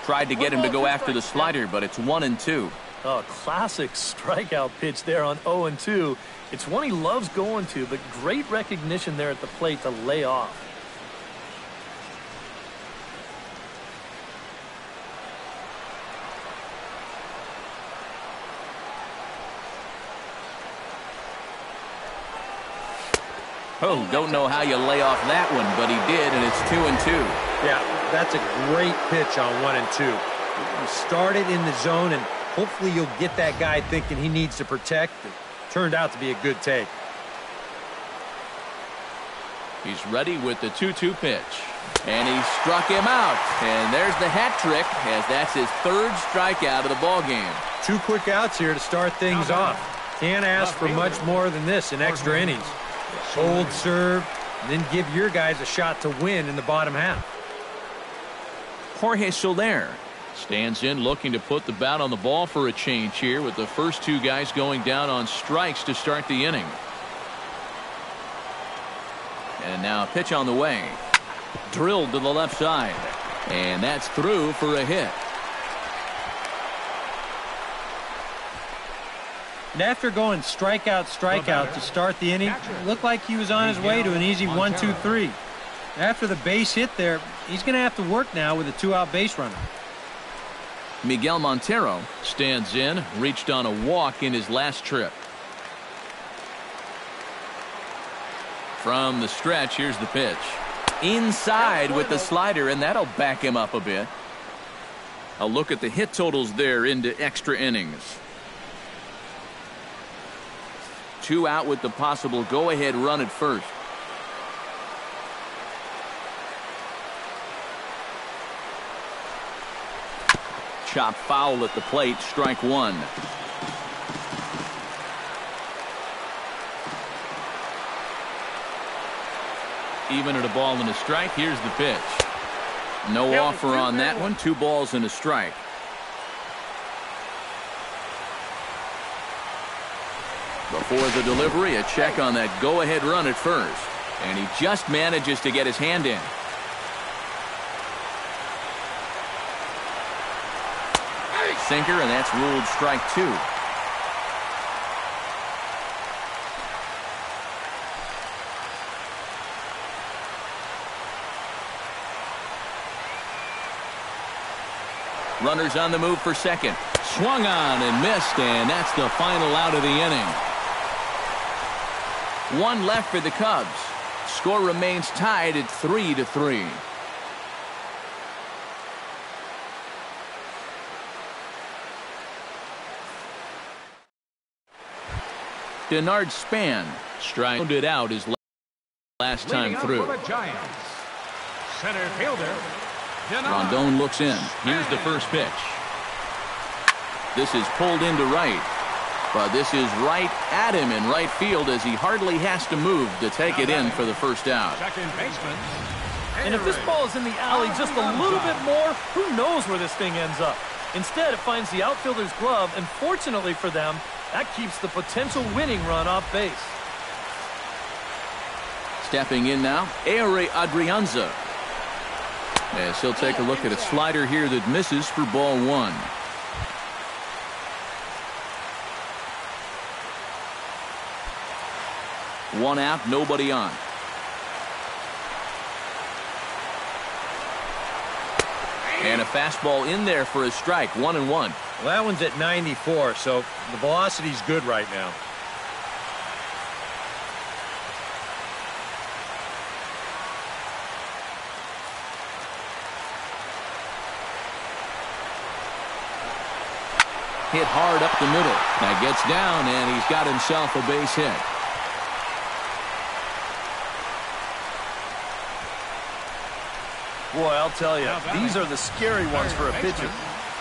Tried to get him to go after the slider, but it's 1-2. Oh, classic strikeout pitch there on 0-2. It's one he loves going to, but great recognition there at the plate to lay off. Oh, don't know how you lay off that one, but he did, and it's 2-2. Yeah, that's a great pitch on 1-2. You start it in the zone, and hopefully you'll get that guy thinking he needs to protect. It turned out to be a good take. He's ready with the 2-2 pitch. And he struck him out. And there's the hat trick, as that's his third strikeout of the ballgame. 2 quick outs here to start things off. Can't ask for much more than this in extra innings. Hold, serve, and then give your guys a shot to win in the bottom half. Jorge Soler stands in looking to put the bat on the ball for a change here, with the first 2 guys going down on strikes to start the inning. And now a pitch on the way. Drilled to the left side. And that's through for a hit. And after going strikeout to start the inning, it looked like he was on his way to an easy 1-2-3. After the base hit there, he's going to have to work now with a 2-out base runner. Miguel Montero stands in, reached on a walk in his last trip. From the stretch, here's the pitch. Inside with the slider, and that'll back him up a bit. A look at the hit totals there into extra innings. 2 out with the possible go-ahead run at first. Chop foul at the plate, strike 1. Even at a ball and a strike, here's the pitch. No offer on that one. 2 balls and a strike. Before the delivery, a check on that go-ahead run at first. And he just manages to get his hand in. Sinker, and that's ruled strike 2. Runners on the move for second. Swung on and missed, and that's the final out of the inning. 1 left for the Cubs. Score remains tied at 3-3. Denard Span striked out his last time through. Center fielder Rondon looks in. Here's the first pitch. This is pulled into right. But this is right at him in right field, as he hardly has to move to take it in for the first out. second baseman. And if this ball is in the alley just a little bit more, who knows where this thing ends up. Instead, it finds the outfielder's glove, and fortunately for them, that keeps the potential winning run off base. Stepping in now, Aire Adrianza. As he'll take a look at a slider here that misses for ball 1. One out, nobody on. And a fastball in there for a strike, 1-1. Well, that one's at 94, so the velocity's good right now. Hit hard up the middle. That gets down, and he's got himself a base hit. Boy, I'll tell you, these are the scary ones for a pitcher.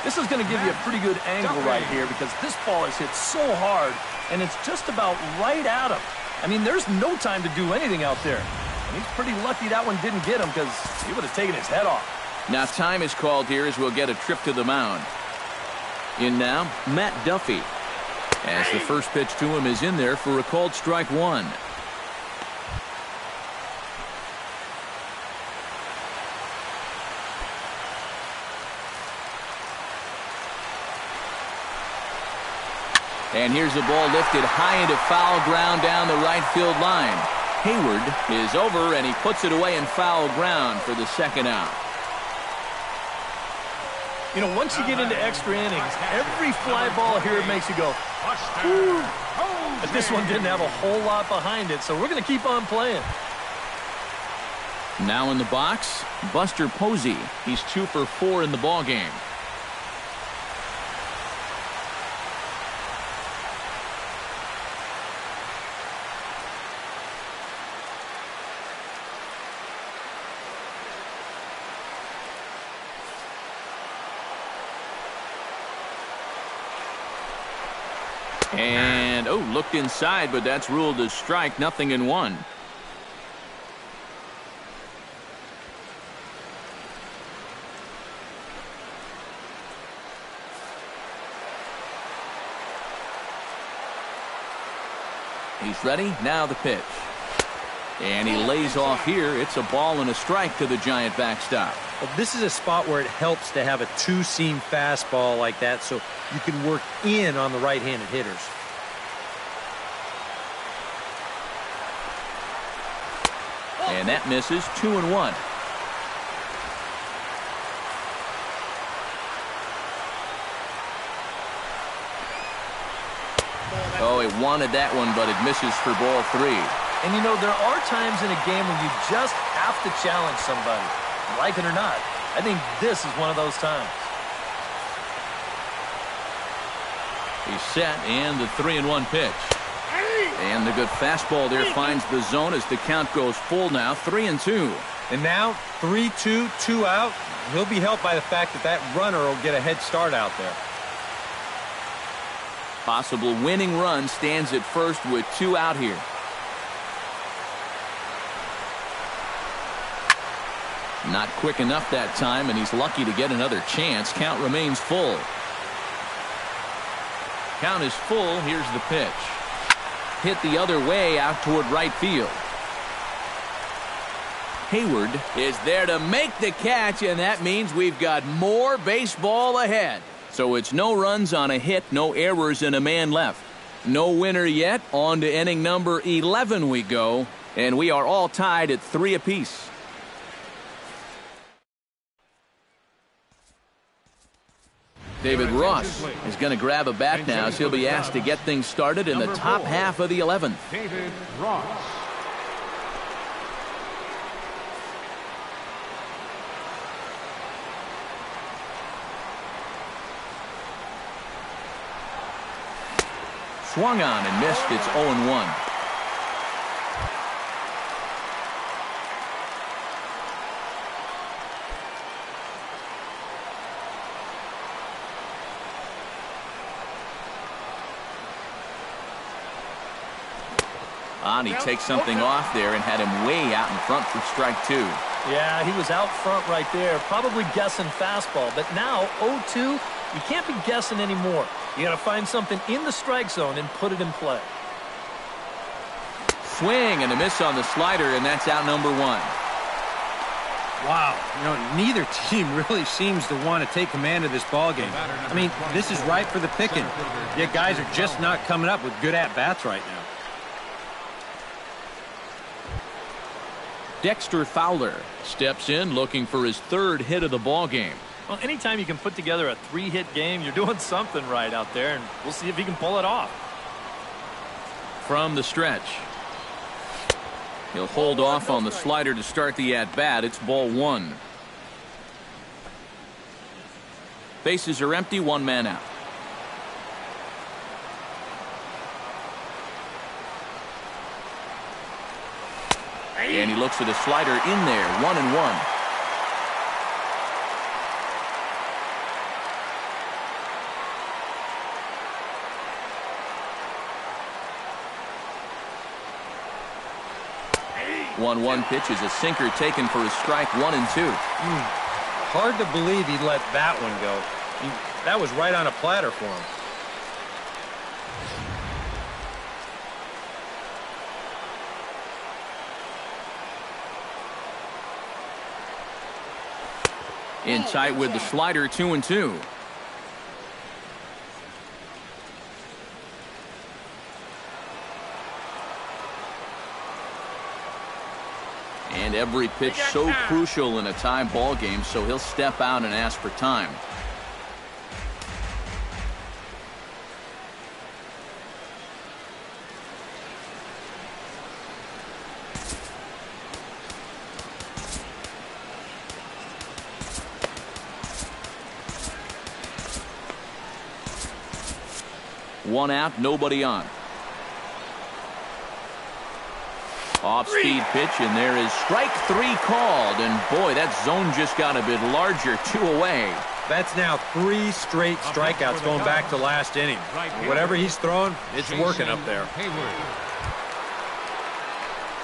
This is going to give you a pretty good angle right here, because this ball is hit so hard, and it's just about right at him. I mean, there's no time to do anything out there. And he's pretty lucky that one didn't get him, because he would have taken his head off. Now time is called here as we'll get a trip to the mound. In now, Matt Duffy. As the first pitch to him is in there for a called strike 1. And here's the ball lifted high into foul ground down the right field line. Hayward is over, and he puts it away in foul ground for the second out. You know, once you get into extra innings, every fly ball here makes you go, whew. But this one didn't have a whole lot behind it, so we're going to keep on playing. Now in the box, Buster Posey. He's 2 for 4 in the ballgame. And, oh, looked inside, but that's ruled a strike, 0-1. He's ready. Now the pitch. And he lays off here. It's a ball and a strike to the Giant backstop. Well, this is a spot where it helps to have a two-seam fastball like that so you can work in on the right-handed hitters. And that misses. 2-1. Oh, he wanted that one, but it misses for ball 3. And, you know, there are times in a game when you just have to challenge somebody. Like it or not, I think this is one of those times. He's set, and the 3-1 pitch. And the good fastball there finds the zone as the count goes full now, 3-2. And now 3-2, 2 out. He'll be helped by the fact that that runner will get a head start out there. Possible winning run stands at first with 2 out here. Not quick enough that time, and he's lucky to get another chance. Count remains full. Count is full. Here's the pitch. Hit the other way out toward right field. Hayward is there to make the catch, and that means we've got more baseball ahead. So it's no runs on a hit, no errors, and a man left. No winner yet. On to inning number 11 we go, and we are all tied at 3 apiece. David Ross is going to grab a bat now, so he'll be asked to get things started in the top half of the 11th. David Ross. Swung on and missed. It's 0-1. He takes something off there and had him way out in front for strike 2. Yeah, he was out front right there, probably guessing fastball. But now 0-2, you can't be guessing anymore. You got to find something in the strike zone and put it in play. Swing and a miss on the slider, and that's out number 1. Wow, you know, neither team really seems to want to take command of this ball game. I mean, this is ripe for the picking. Yet guys are just not coming up with good at-bats right now. Dexter Fowler steps in looking for his 3rd hit of the ball game. Well, anytime you can put together a 3-hit game, you're doing something right out there, and we'll see if he can pull it off. From the stretch. He'll hold off on the slider to start the at-bat. It's ball 1. Bases are empty, 1 man out. And he looks at a slider in there, 1-1. One pitch is a sinker taken for a strike, 1-2. Hard to believe he let that one go. That was right on a platter for him. In tight with the slider, 2-2. And every pitch so crucial in a tie ball game, so he'll step out and ask for time. One out, nobody on. Off-speed pitch, and there is strike three called. And boy, that zone just got a bit larger. 2 away. That's now 3 straight strikeouts going back to last inning. Whatever he's throwing, it's working up there.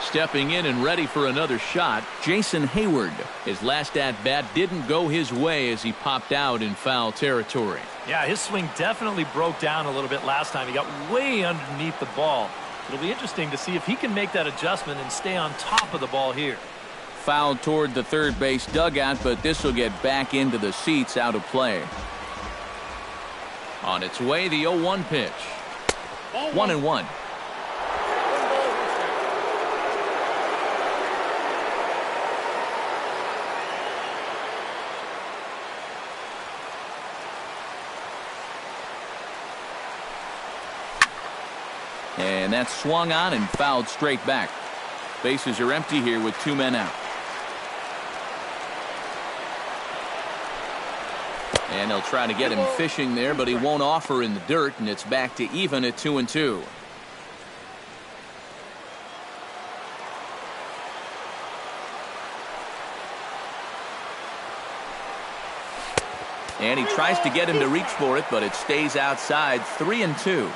Stepping in and ready for another shot, Jason Hayward. His last at-bat didn't go his way as he popped out in foul territory. Yeah, his swing definitely broke down a little bit last time. He got way underneath the ball. It'll be interesting to see if he can make that adjustment and stay on top of the ball here. Fouled toward the third base dugout, but this will get back into the seats, out of play. On its way, the 0-1 pitch. 1-1. And that's swung on and fouled straight back. Bases are empty here with 2 men out. And they'll try to get him fishing there, but he won't offer in the dirt, and it's back to even at 2-2. And he tries to get him to reach for it, but it stays outside. 3-2.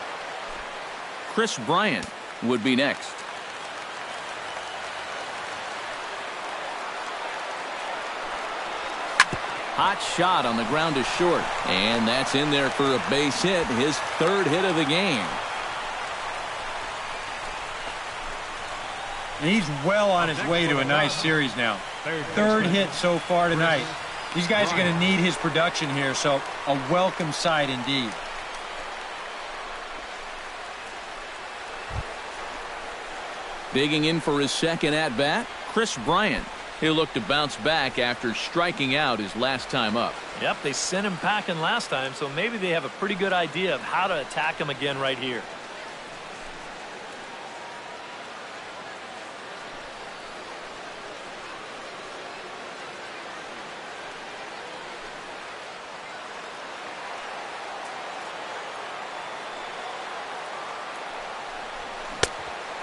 Chris Bryant would be next. Hot shot on the ground to short. And that's in there for a base hit. His 3rd hit of the game. And he's well on his way to a nice series now. 3rd hit so far tonight. These guys are going to need his production here, so a welcome sight indeed. Digging in for his 2nd at-bat, Chris Bryant. He'll look to bounce back after striking out his last time up. Yep, they sent him packing last time, so maybe they have a pretty good idea of how to attack him again right here.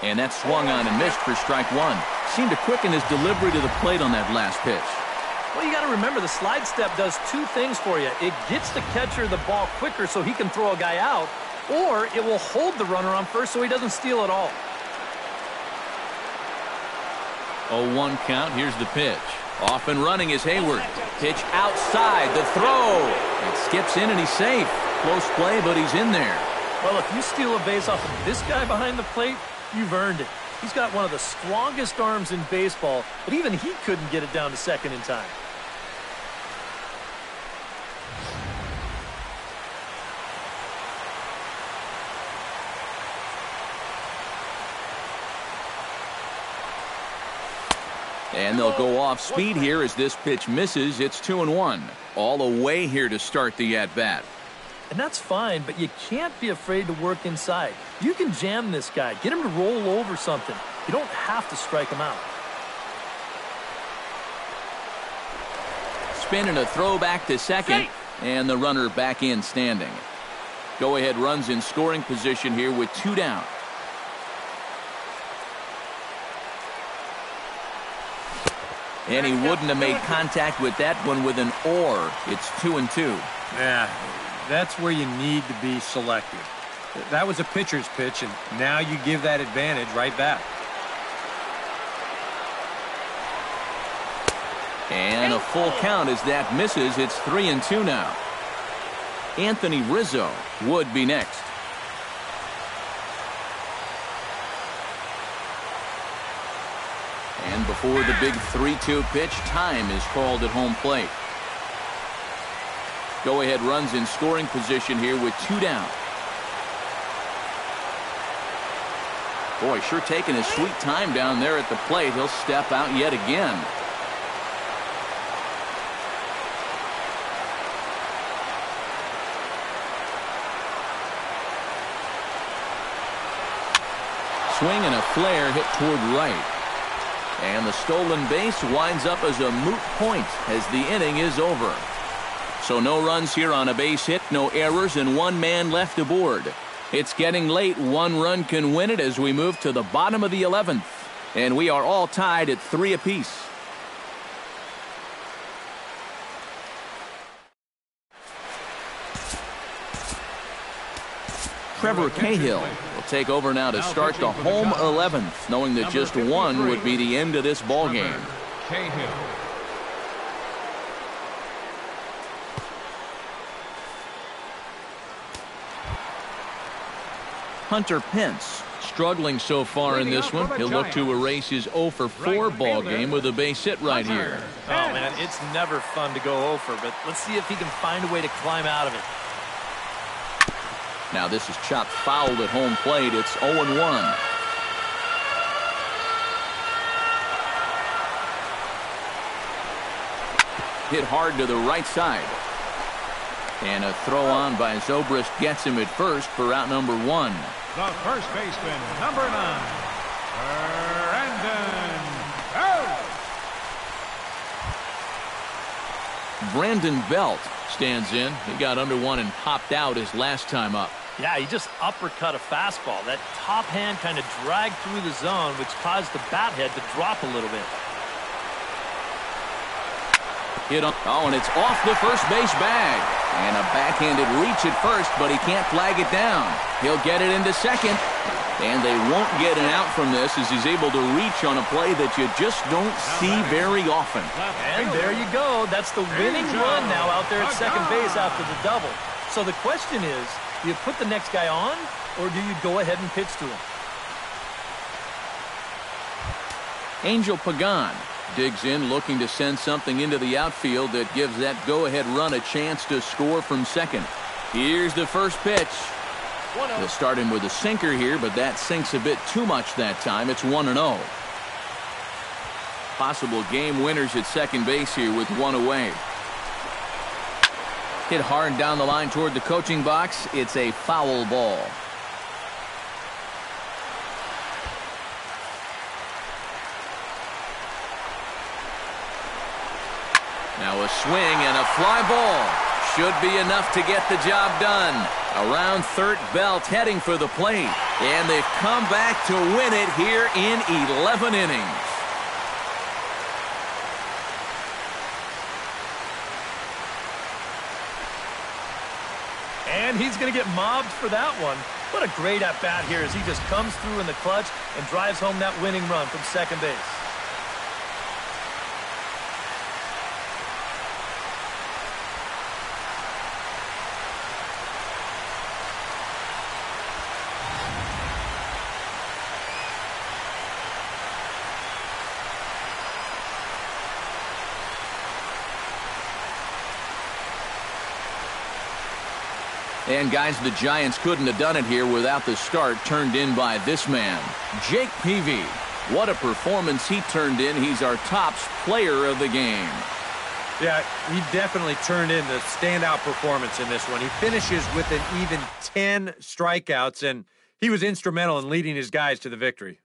And that swung on and missed for strike 1. Seemed to quicken his delivery to the plate on that last pitch. Well, you got to remember the slide step does 2 things for you. It gets the catcher the ball quicker so he can throw a guy out, or it will hold the runner on first so he doesn't steal it all. 0-1 count. Here's the pitch. Off and running is Hayward. Pitch outside. The throw. It skips in and he's safe. Close play, but he's in there. Well, if you steal a base off of this guy behind the plate, you've earned it. He's got one of the strongest arms in baseball, but even he couldn't get it down to second in time. And they'll go off speed here as this pitch misses. It's 2-1. All away here to start the at-bat. And that's fine, but you can't be afraid to work inside. You can jam this guy, get him to roll over something. You don't have to strike him out. Spin and a throw back to second, and the runner back in standing. Go-ahead runs in scoring position here with 2 down. And he wouldn't have made contact with that one with an or. It's 2-2. Yeah, that's where you need to be selective. That was a pitcher's pitch, and now you give that advantage right back. And a full count as that misses. It's 3-2 now. Anthony Rizzo would be next. And before the big 3-2 pitch, time is called at home plate. Go-ahead runs in scoring position here with 2 down. Boy, sure taking his sweet time down there at the plate. He'll step out yet again. Swing and a flare hit toward right. And the stolen base winds up as a moot point as the inning is over. So no runs here on a base hit, no errors, and 1 man left aboard. It's getting late. One run can win it as we move to the bottom of the 11th. And we are all tied at 3 apiece. Trevor Cahill will take over now to start the home 11th, knowing that just one would be the end of this ball game. Cahill. Hunter Pence struggling so far in this one. He'll look to erase his 0 for 4 ball game with a base hit right here. Oh, man, it's never fun to go 0 for, but let's see if he can find a way to climb out of it. Now this is chopped foul at home plate. It's 0-1. Hit hard to the right side. And a throw on by Zobrist gets him at first for out number 1. The first baseman, number 9, Brandon Belt. Brandon Belt stands in. He got under one and popped out his last time up. Yeah, he just uppercut a fastball. That top hand kind of dragged through the zone, which caused the bat head to drop a little bit. Hit on. Oh, and it's off the first base bag. And a backhanded reach at first, but he can't flag it down. He'll get it into second. And they won't get an out from this as he's able to reach on a play that you just don't see very often. And there you go. That's the winning run now out there at second base after the double. So the question is, do you put the next guy on, or do you go ahead and pitch to him? Angel Pagan digs in, looking to send something into the outfield that gives that go-ahead run a chance to score from second. Here's the first pitch. They'll start him with a sinker here, but that sinks a bit too much that time. It's 1-0. Possible game winners at second base here with one away. Hit hard down the line toward the coaching box. It's a foul ball. Now a swing and a fly ball. Should be enough to get the job done. Around third, Belt heading for the plate. And they've come back to win it here in 11 innings. And he's going to get mobbed for that one. What a great at-bat here as he just comes through in the clutch and drives home that winning run from second base. And guys, the Giants couldn't have done it here without the start turned in by this man, Jake Peavy. What a performance he turned in. He's our tops player of the game. Yeah, he definitely turned in the standout performance in this one. He finishes with an even 10 strikeouts, and he was instrumental in leading his guys to the victory.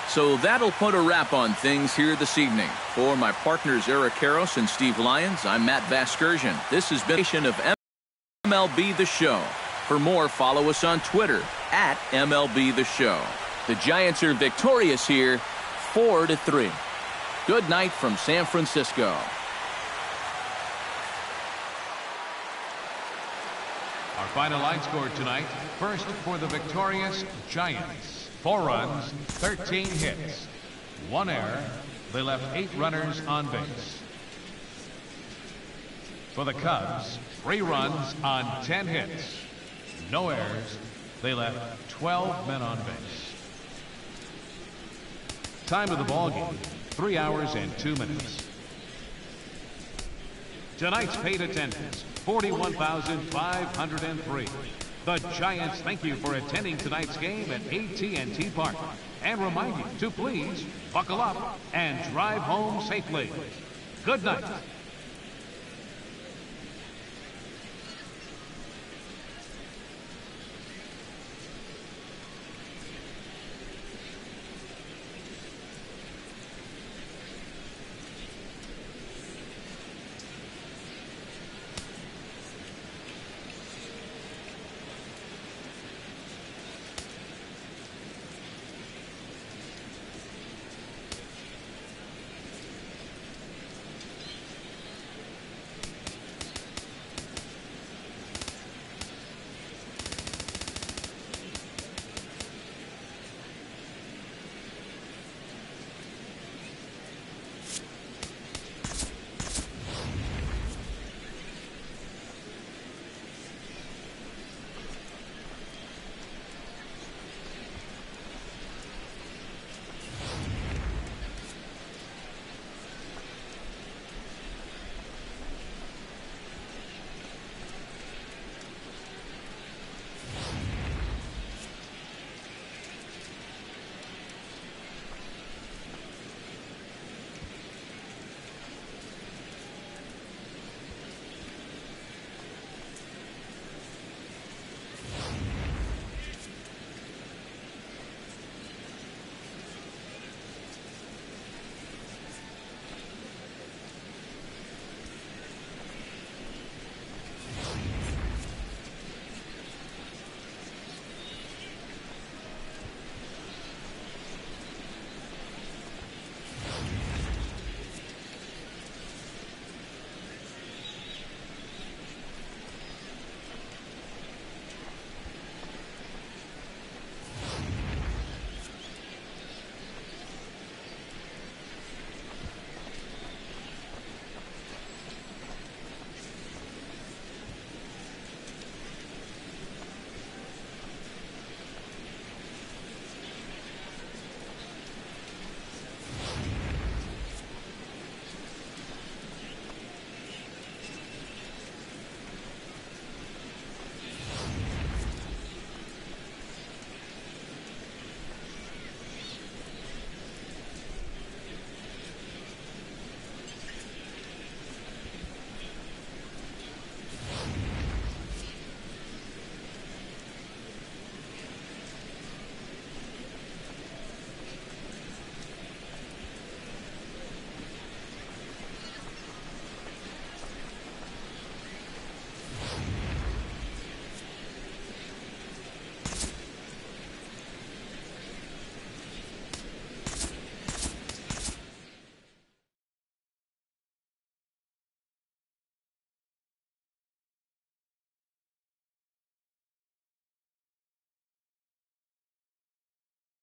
So that'll put a wrap on things here this evening. For my partners Eric Karros and Steve Lyons, I'm Matt Vasgersian. This has been a edition of MLB The Show. For more, follow us on Twitter at MLB The Show. The Giants are victorious here, 4-3. Good night from San Francisco. Our final line score tonight. First for the victorious Giants. 4 runs, 13 hits, 1 error. They left 8 runners on base. For the Cubs, 3 runs on 10 hits, no errors. They left 12 men on base. Time of the ball game, 3 hours and 2 minutes. Tonight's paid attendance, 41,503. The Giants thank you for attending tonight's game at AT&T Park and remind you to please buckle up and drive home safely. Good night.